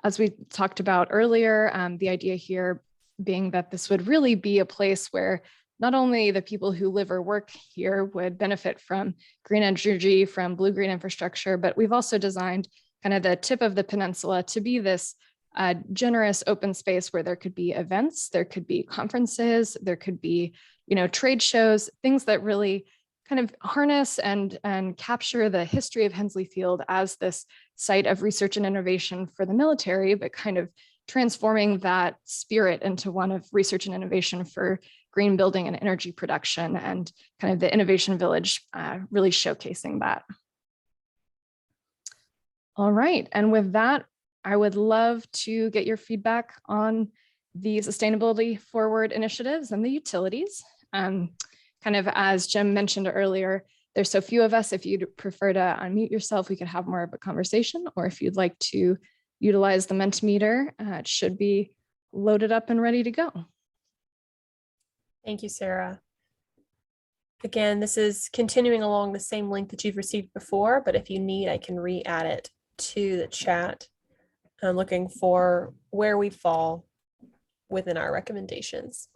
as we talked about earlier, the idea here being that this would really be a place where not only the people who live or work here would benefit from green energy, from blue-green infrastructure, but we've also designed kind of the tip of the peninsula to be this generous open space where there could be events, there could be conferences, there could be, trade shows, things that really kind of harness and capture the history of Hensley Field as this site of research and innovation for the military, but kind of transforming that spirit into one of research and innovation for green building and energy production, and kind of the Innovation Village really showcasing that. All right, and with that, I would love to get your feedback on the sustainability forward initiatives and the utilities. Kind of as Jim mentioned earlier, there's so few of us. If you'd prefer to unmute yourself, we could have more of a conversation, or if you'd like to utilize the Mentimeter, it should be loaded up and ready to go. Thank you, Sarah. Again, this is continuing along the same link that you've received before, but if you need, I can re-add it to the chat. I'm looking for where we fall within our recommendations.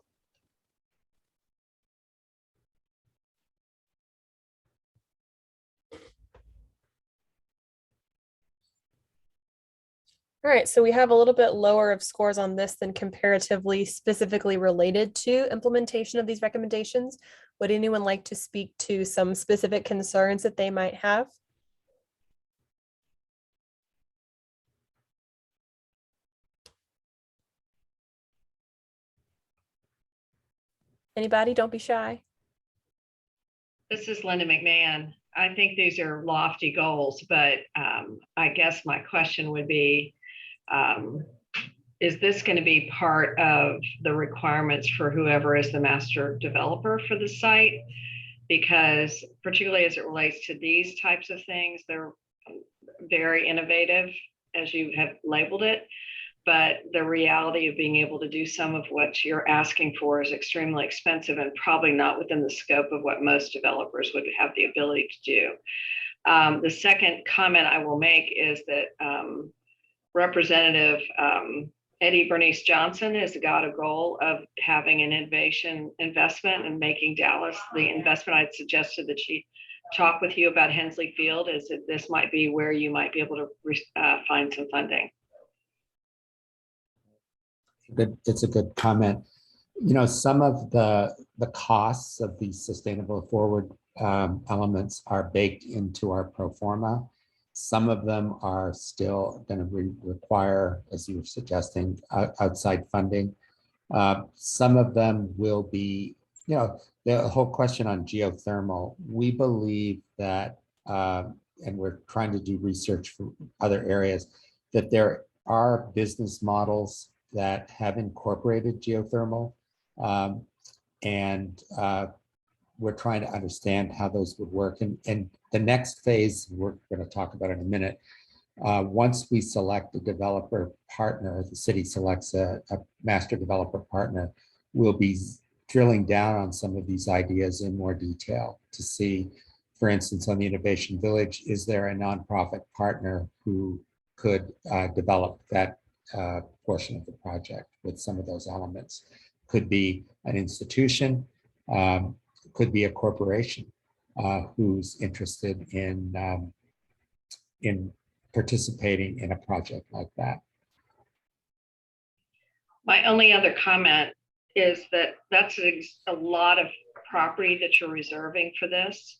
All right, so we have a little bit lower of scores on this than comparatively specifically related to implementation of these recommendations. Would anyone like to speak to some specific concerns that they might have? Anybody? Don't be shy. This is Linda McMahon. I think these are lofty goals, but I guess my question would be, is this going to be part of the requirements for whoever is the master developer for the site? Because particularly as it relates to these types of things, they're very innovative, as you have labeled it. But the reality of being able to do some of what you're asking for is extremely expensive and probably not within the scope of what most developers would have the ability to do. The second comment I will make is that Representative Eddie Bernice Johnson has got a goal of having an innovation investment and making Dallas the investment. I'd suggested that she talk with you about Hensley Field, as that this might be where you might be able to find some funding. It's a good comment. You know, some of the costs of these sustainable forward elements are baked into our pro forma. Some of them are still going to require, as you were suggesting, outside funding. Some of them will be, you know, the whole question on geothermal. We believe that, and we're trying to do research for other areas, that there are business models that have incorporated geothermal, and we're trying to understand how those would work. And the next phase we're going to talk about in a minute. Once we select a developer partner, the city selects a master developer partner, we'll be drilling down on some of these ideas in more detail to see, for instance, on the Innovation Village, is there a nonprofit partner who could develop that portion of the project with some of those elements? Could be an institution, could be a corporation who's interested in participating in a project like that. My only other comment is that that's a lot of property that you're reserving for this.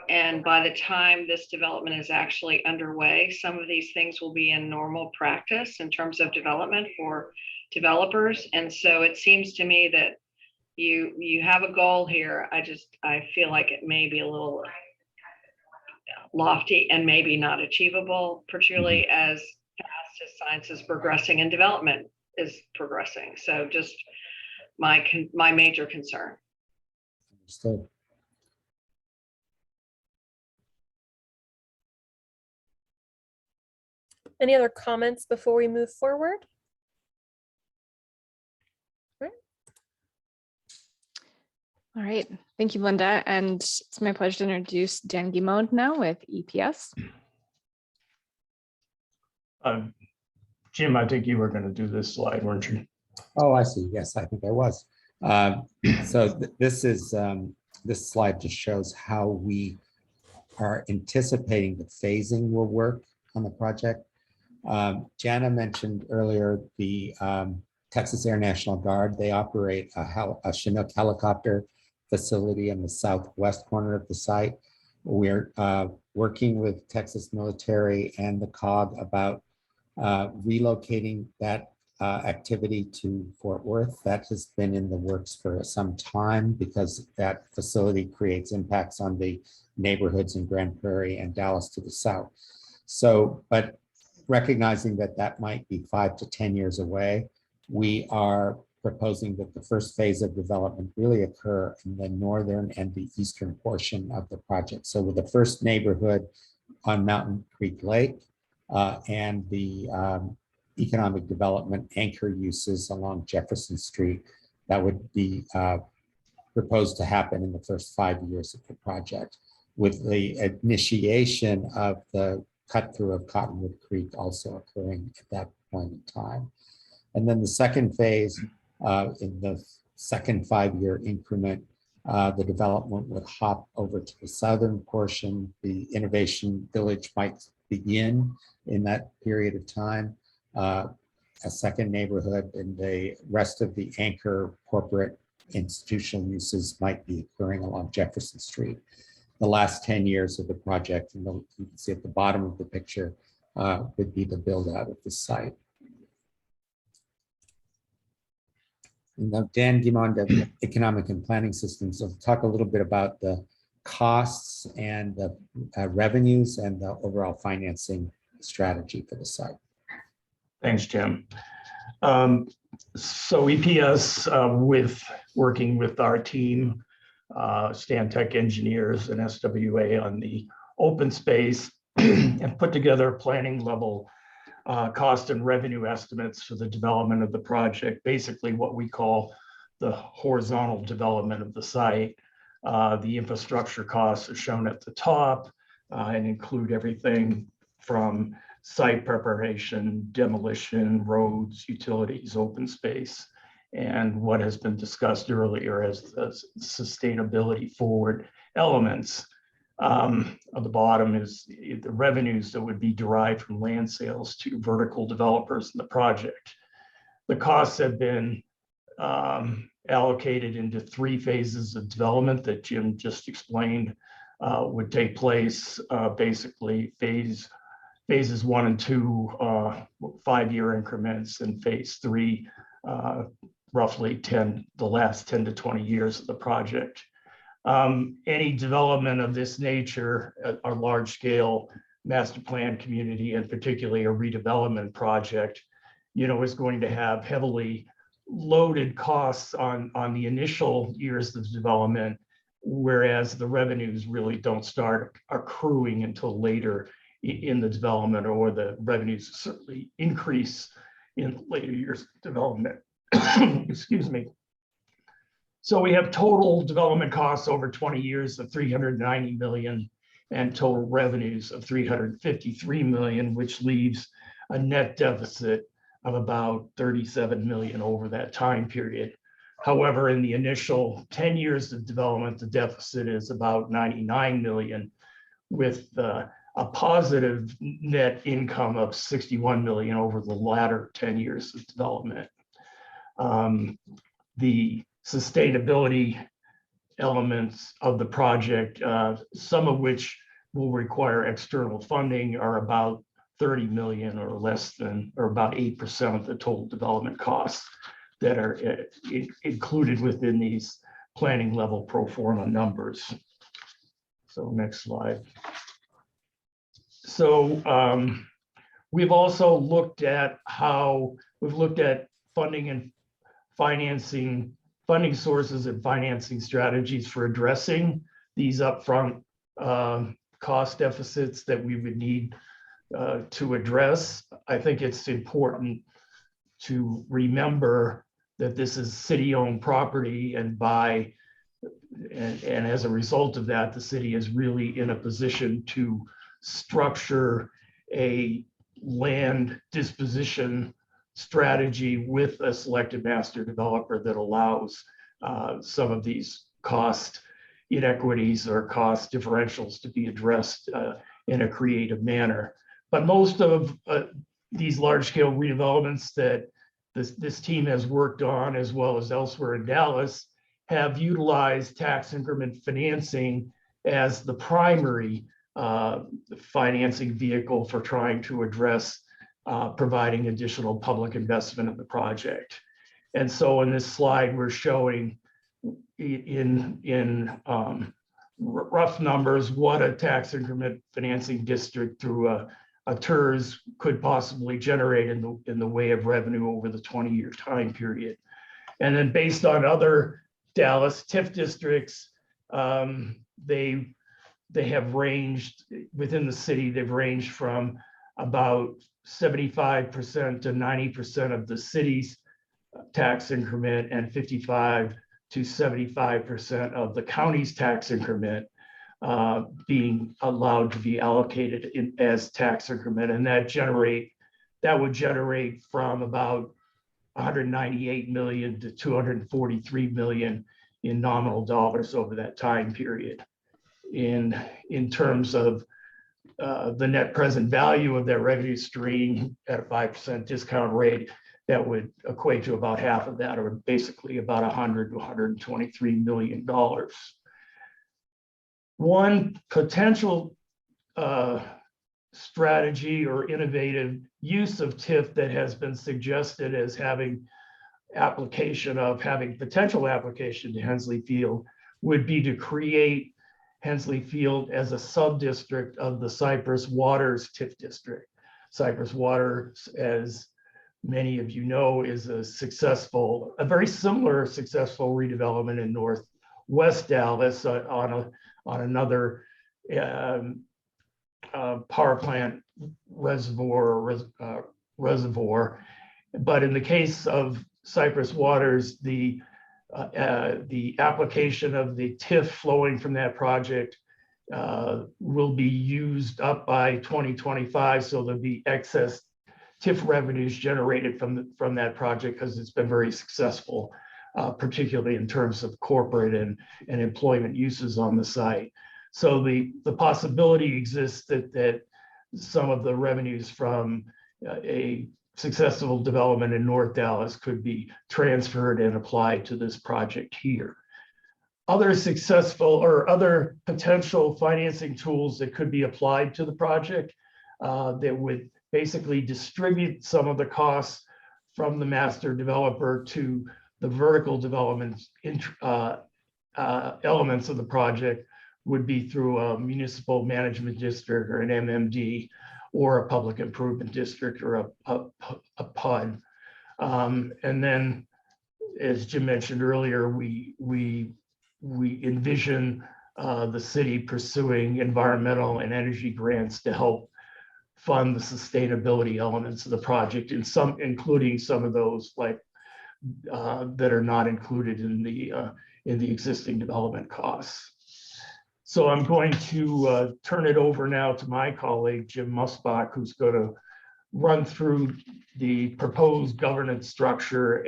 And by the time this development is actually underway, some of these things will be in normal practice in terms of development for developers. And so it seems to me that you have a goal here. I feel like it may be a little lofty and maybe not achievable, particularly as fast as science is progressing and development is progressing. So just my major concern. Understood. Any other comments before we move forward? All right, thank you, Linda. And it's my pleasure to introduce Dan Guimond now with EPS. Jim, I think you were going to do this slide, weren't you? Oh, I see. Yes, I think I was. This slide just shows how we are anticipating the phasing will work on the project. Jana mentioned earlier the Texas Air National Guard. They operate a Chinook helicopter facility in the southwest corner of the site. We're working with Texas military and the COG about relocating that activity to Fort Worth. That has been in the works for some time because that facility creates impacts on the neighborhoods in Grand Prairie and Dallas to the south. So, but recognizing that that might be 5 to 10 years away, we are proposing that the first phase of development really occur in the northern and the eastern portion of the project. So with the first neighborhood on Mountain Creek Lake and the economic development anchor uses along Jefferson Street, that would be proposed to happen in the first 5 years of the project, with the initiation of the cut through of Cottonwood Creek also occurring at that point in time. And then the second phase, in the second 5-year increment, the development would hop over to the southern portion. The Innovation Village might begin in that period of time. A second neighborhood, and the rest of the anchor corporate institutional uses might be occurring along Jefferson Street. The last 10 years of the project, and you can see at the bottom of the picture, would be the build out of the site. And now Dan Guimond of Economic and Planning Systems will talk a little bit about the costs and the revenues and the overall financing strategy for the site. Thanks, Jim. So EPS, with working with our team, Stantec engineers and SWA on the open space and put together planning level cost and revenue estimates for the development of the project, basically what we call the horizontal development of the site. The infrastructure costs are shown at the top and include everything from site preparation, demolition, roads, utilities, open space, and what has been discussed earlier as the sustainability forward elements. At the bottom is the revenues that would be derived from land sales to vertical developers in the project. The costs have been allocated into 3 phases of development that Jim just explained would take place. Basically, phases 1 and 2, 5-year increments, and phase 3, roughly the last 10 to 20 years of the project. Any development of this nature, a large scale master plan community, and particularly a redevelopment project, is going to have heavily loaded costs on the initial years of development, whereas the revenues really don't start accruing until later in the development, or the revenues certainly increase in later years of development. Excuse me. So we have total development costs over 20 years of $390 million and total revenues of $353 million, which leaves a net deficit of about $37 million over that time period. However, in the initial 10 years of development, the deficit is about $99 million, with a positive net income of $61 million over the latter 10 years of development. The sustainability elements of the project, some of which will require external funding, are about $30 million or less than, or about 8% of the total development costs that are included within these planning level pro forma numbers. So next slide. So we've also looked at funding and funding sources and financing strategies for addressing these upfront cost deficits that we would need to address. I think it's important to remember that this is city-owned property, and as a result of that, the city is really in a position to structure a land disposition strategy with a selected master developer that allows some of these cost inequities or cost differentials to be addressed in a creative manner. But most of these large-scale redevelopments that this team has worked on, as well as elsewhere in Dallas, have utilized tax increment financing as the primary financing vehicle for trying to address providing additional public investment in the project. And so in this slide, we're showing in rough numbers what a tax increment financing district through a TERS could possibly generate in the way of revenue over the 20-year time period. And then based on other Dallas TIF districts, they have ranged within the city, they've ranged from about 75% to 90% of the city's tax increment and 55 to 75% of the county's tax increment being allowed to be allocated as tax increment. And that would generate from about 198 million to 243 million in nominal dollars over that time period. In terms of the net present value of that revenue stream at a 5% discount rate, that would equate to about half of that, or basically about 100 to 123 million dollars. One potential strategy or innovative use of TIF that has been suggested as having potential application to Hensley Field would be to create Hensley Field as a sub-district of the Cypress Waters TIF district. Cypress Waters, as many of you know, is a very similar successful redevelopment in Northwest Dallas on another power plant reservoir. But in the case of Cypress Waters, the application of the TIF flowing from that project will be used up by 2025. So there'll be excess TIF revenues generated from that project because it's been very successful, particularly in terms of corporate and employment uses on the site. So the possibility exists that some of the revenues from a successful development in North Dallas could be transferred and applied to this project here. Other successful or other potential financing tools that could be applied to the project that would basically distribute some of the costs from the master developer to the vertical development elements of the project would be through a municipal management district or an MMD or a public improvement district or a PUD. And then, as Jim mentioned earlier, we envision the city pursuing environmental and energy grants to help fund the sustainability elements of the project, including some of those like that are not included in the existing development costs. So I'm going to turn it over now to my colleague, Jim Musbach, who's going to run through the proposed governance structure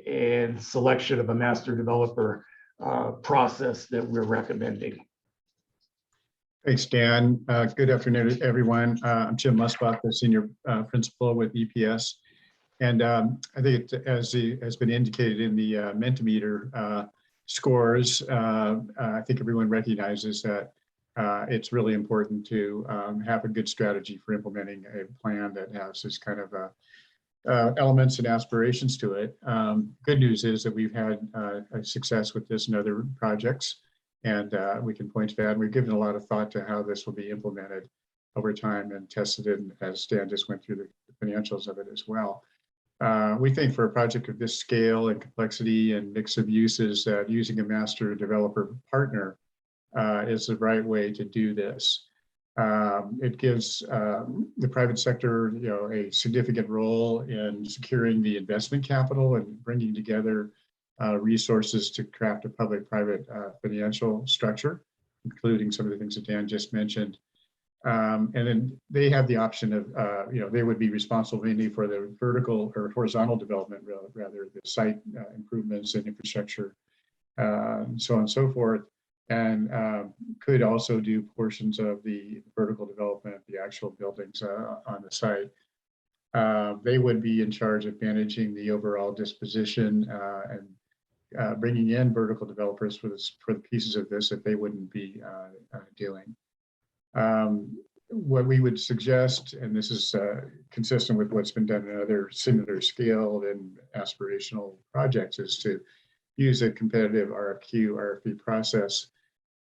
and selection of a master developer process that we're recommending. Thanks, Dan. Good afternoon, everyone. I'm Jim Musbach, the senior principal with EPS. And I think as has been indicated in the Mentimeter scores, I think everyone recognizes that it's really important to have a good strategy for implementing a plan that has this kind of elements and aspirations to it. Good news is that we've had success with this and other projects, and we can point to that. And we've given a lot of thought to how this will be implemented over time and tested it, as Stan just went through the financials of it as well. We think for a project of this scale and complexity and mix of uses that using a master developer partner is the right way to do this. It gives the private sector, a significant role in securing the investment capital and bringing together resources to craft a public-private financial structure, including some of the things that Dan just mentioned. And then they have the option of, they would be responsible mainly for the vertical or horizontal development, rather the site improvements and infrastructure, so on and so forth, and could also do portions of the vertical development, the actual buildings on the site. They would be in charge of managing the overall disposition and bringing in vertical developers for the pieces of this that they wouldn't be doing. What we would suggest, and this is consistent with what's been done in other similar scaled and aspirational projects, is to use a competitive RFP process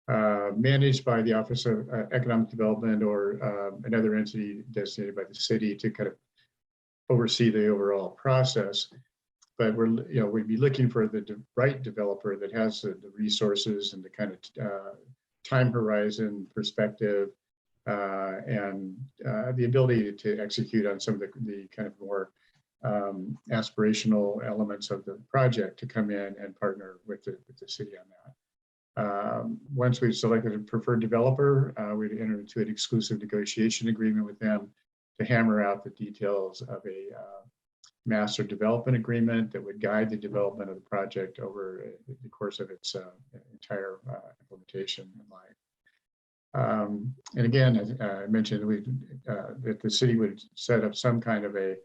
managed by the Office of Economic Development or another entity designated by the city to kind of oversee the overall process. But we'd be looking for the right developer that has the resources and the kind of time horizon perspective and the ability to execute on some of the kind of more aspirational elements of the project to come in and partner with the city on that. Once we've selected a preferred developer, we'd enter into an exclusive negotiation agreement with them to hammer out the details of a master development agreement that would guide the development of the project over the course of its entire implementation and life. And again, as I mentioned, that the city would set up some kind of a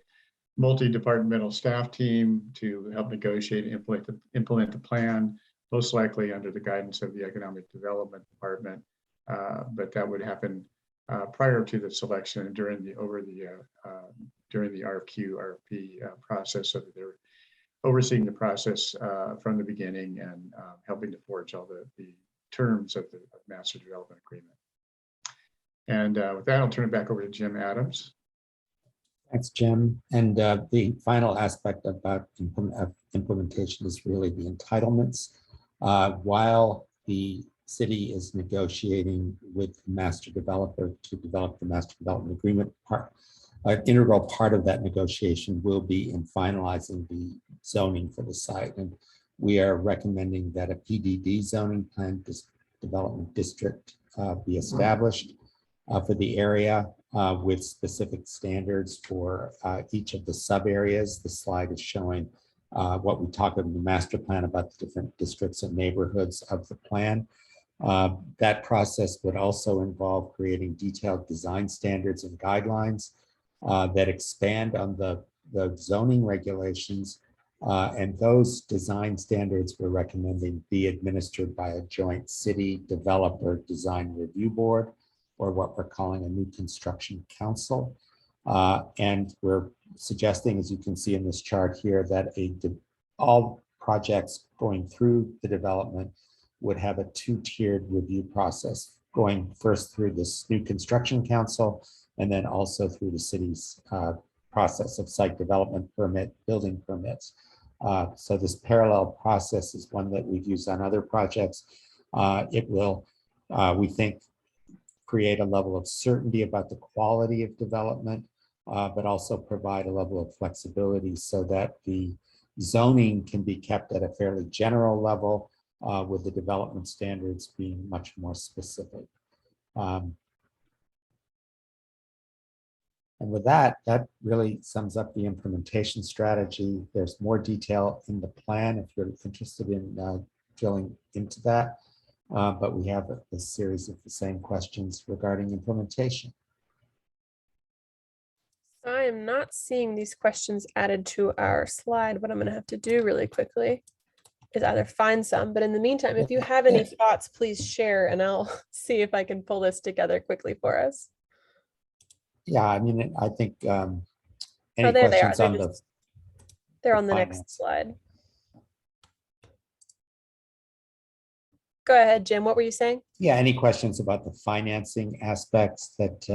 multi-departmental staff team to help negotiate and implement the plan, most likely under the guidance of the Economic Development Department. But that would happen prior to the selection and during the RFP process, so that they're overseeing the process from the beginning and helping to forge all the terms of the master development agreement. And with that, I'll turn it back over to Jim Adams. Thanks, Jim. And the final aspect about implementation is really the entitlements. While the city is negotiating with the master developer to develop the master development agreement, an integral part of that negotiation will be in finalizing the zoning for the site. And we are recommending that a PDD zoning plan, development district, be established for the area with specific standards for each of the sub areas. The slide is showing what we talked in the master plan about the different districts and neighborhoods of the plan. That process would also involve creating detailed design standards and guidelines that expand on the zoning regulations. And those design standards we're recommending be administered by a joint city developer design review board, or what we're calling a new construction council. And we're suggesting, as you can see in this chart here, that all projects going through the development would have a two-tiered review process, going first through this new construction council, and then also through the city's process of site development permit, building permits. So this parallel process is one that we've used on other projects. It will, we think, create a level of certainty about the quality of development, but also provide a level of flexibility so that the zoning can be kept at a fairly general level, with the development standards being much more specific. And with that, that really sums up the implementation strategy. There's more detail in the plan if you're interested in drilling into that. But we have a series of the same questions regarding implementation. I am not seeing these questions added to our slide. What I'm going to have to do really quickly is either find some, but in the meantime, if you have any thoughts, please share and I'll see if I can pull this together quickly for us. Yeah, I mean, I think any there they are. questions on They're on the next slide. Go ahead, Jim. What were you saying? Yeah, any questions about the financing aspects that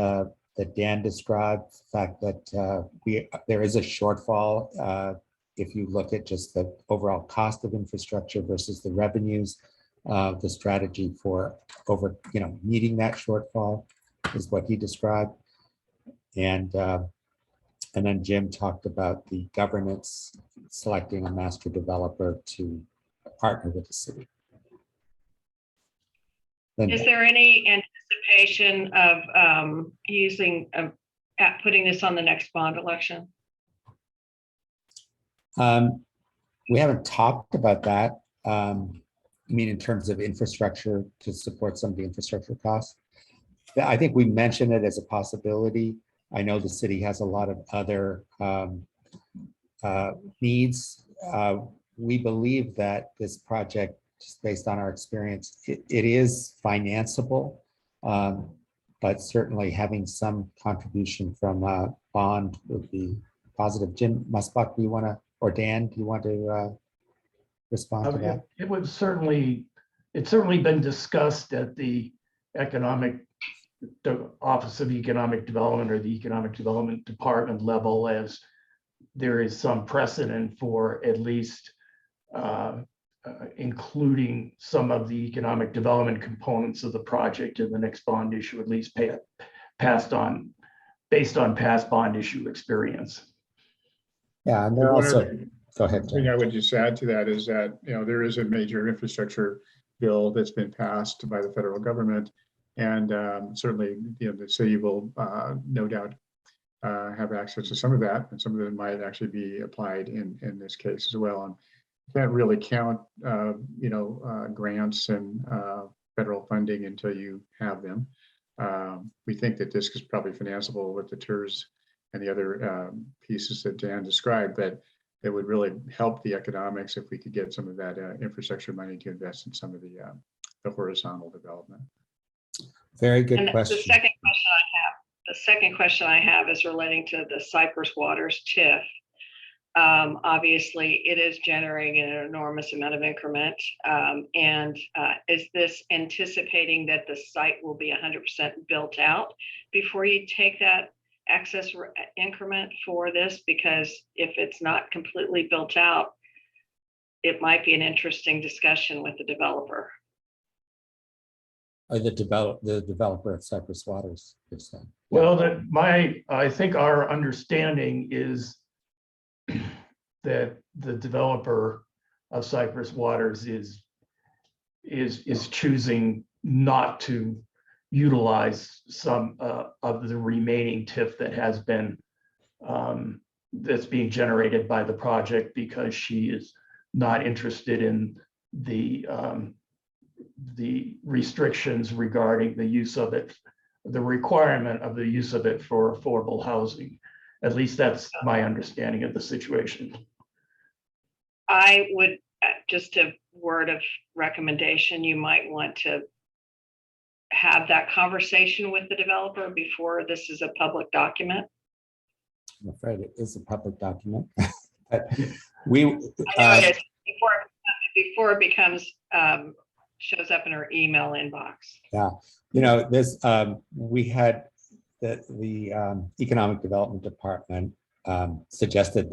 that Dan described? The fact that there is a shortfall if you look at just the overall cost of infrastructure versus the revenues. The strategy for meeting that shortfall is what he described. And then Jim talked about the governance, selecting a master developer to partner with the city. Is there any anticipation of putting this on the next bond election? We haven't talked about that. I mean, in terms of infrastructure to support some of the infrastructure costs. I think we mentioned it as a possibility. I know the city has a lot of other needs. We believe that this project, just based on our experience, it is financeable, but certainly having some contribution from a bond would be positive. Jim Musbach, do you want to, or Dan, do you want to respond to that? It would certainly, it's certainly been discussed at the Office of Economic Development or the Economic Development Department level, as there is some precedent for at least including some of the economic development components of the project in the next bond issue, at least based on past bond issue experience. Yeah, and they're also, go ahead. The thing I would just add to that is that, there is a major infrastructure bill that's been passed by the federal government. And certainly, the city will no doubt have access to some of that, and some of them might actually be applied in this case as well. And can't really count, grants and federal funding until you have them. We think that this is probably financeable with the TERS and the other pieces that Dan described, but it would really help the economics if we could get some of that infrastructure money to invest in some of the horizontal development. Very good and question. The second question I have is relating to the Cypress Waters TIF. Obviously, it is generating an enormous amount of increment. Is this anticipating that the site will be 100% built out before you take that excess increment for this? Because if it's not completely built out, it might be an interesting discussion with the developer. Or the developer of Cypress Waters. Well, I think our understanding is that the developer of Cypress Waters is choosing not to utilize some of the remaining TIF that has been that's being generated by the project, because she is not interested in the restrictions regarding the use of it, the requirement of the use of it for affordable housing. At least that's my understanding of the situation. I would, just a word of recommendation, you might want to have that conversation with the developer before this is a public document. I'm afraid it is a public document. But we I know it is, before it becomes shows up in our email inbox. Yeah, this we had the Economic Development Department suggested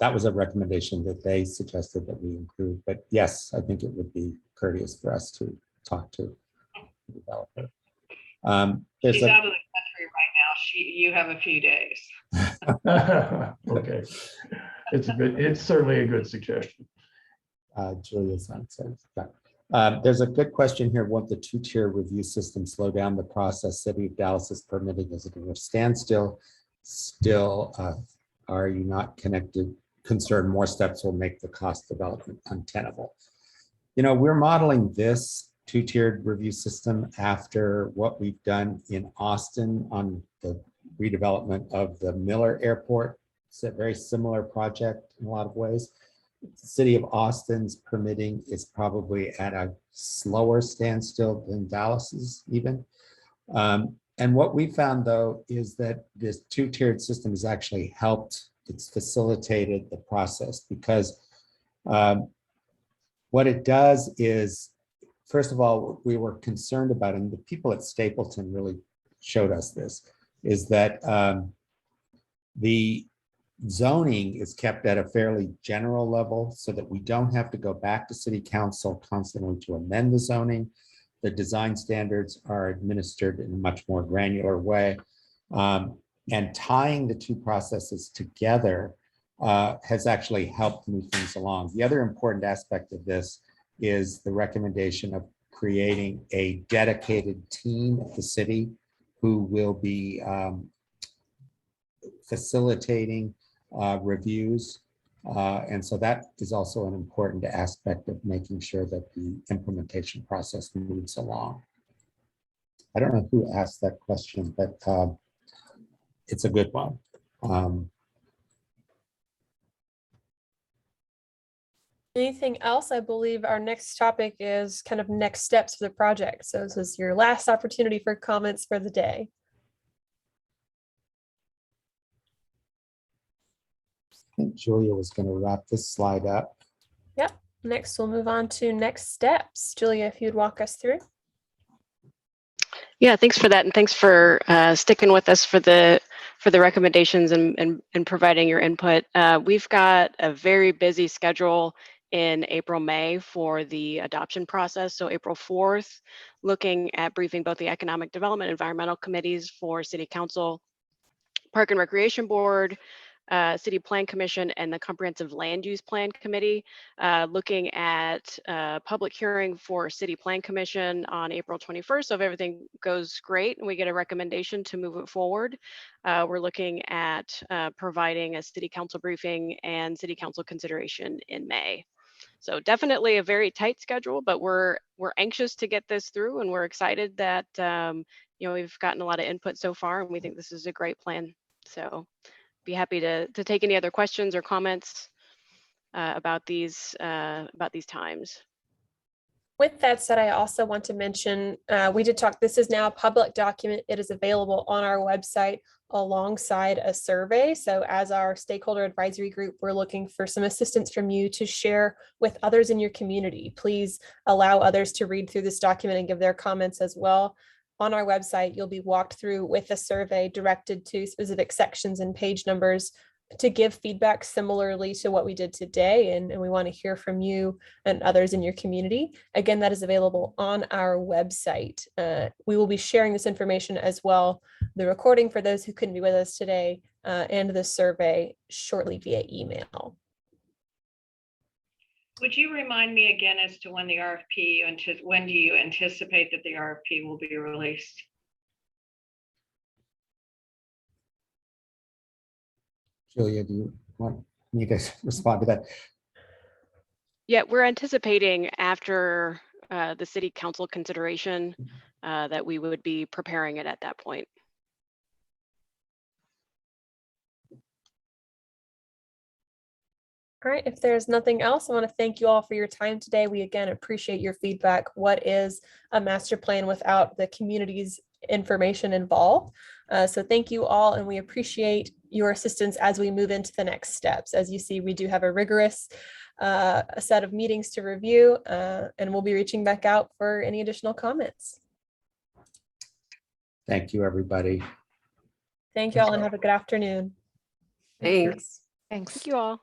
that was a recommendation that they suggested that we include. But yes, I think it would be courteous for us to talk to the developer. She's out of the country right now. You have a few days. Okay, it's certainly a good suggestion. Julia's answer. There's a good question here. Won't the two-tier review system slow down the process? City of Dallas is permitting as a standstill. Still, are you not concerned more steps will make the cost development untenable? We're modeling this two-tiered review system after what we've done in Austin on the redevelopment of the Miller Airport. It's a very similar project in a lot of ways. The city of Austin's permitting is probably at a slower standstill than Dallas's even. And what we found, though, is that this two-tiered system has actually helped. It's facilitated the process, because what it does is, first of all, we were concerned about, and the people at Stapleton really showed us this, is that the zoning is kept at a fairly general level so that we don't have to go back to city council constantly to amend the zoning. The design standards are administered in a much more granular way. And tying the two processes together has actually helped move things along. The other important aspect of this is the recommendation of creating a dedicated team at the city who will be facilitating reviews. And so that is also an important aspect of making sure that the implementation process moves along. I don't know who asked that question, but it's a good one. Anything else? I believe our next topic is kind of next steps for the project. So this is your last opportunity for comments for the day. I think Julia was going to wrap this slide up. Yep. Next, we'll move on to next steps. Julia, if you'd walk us through. Yeah, thanks for that, and thanks for sticking with us for the recommendations and providing your input. We've got a very busy schedule in April, May for the adoption process. So April 4th, looking at briefing both the Economic Development and Environmental Committees for City Council, Park and Recreation Board, City Plan Commission, and the Comprehensive Land Use Plan Committee, looking at public hearing for City Plan Commission on April 21st. So if everything goes great and we get a recommendation to move it forward, we're looking at providing a City Council briefing and City Council consideration in May. So definitely a very tight schedule, but we're anxious to get this through, and we're excited that we've gotten a lot of input so far, and we think this is a great plan. So be happy to take any other questions or comments about these times. With that said, I also want to mention, we did talk, this is now a public document. It is available on our website alongside a survey. So as our stakeholder advisory group, we're looking for some assistance from you to share with others in your community. Please allow others to read through this document and give their comments as well. On our website, you'll be walked through with a survey directed to specific sections and page numbers to give feedback similarly to what we did today. And we want to hear from you and others in your community. Again, that is available on our website. We will be sharing this information as well, the recording for those who couldn't be with us today, and the survey shortly via email. Would you remind me again as to when the RFP, when do you anticipate that the RFP will be released? Julia, do you want me to respond to that? Yeah, we're anticipating after the city council consideration that we would be preparing it at that point. All right, if there's nothing else, I want to thank you all for your time today. We again appreciate your feedback. What is a master plan without the community's information involved? So thank you all, and we appreciate your assistance as we move into the next steps. As you see, we do have a rigorous set of meetings to review, and we'll be reaching back out for any additional comments. Thank you, everybody. Thank you all and have a good afternoon. Thanks. Thanks. Thank you all.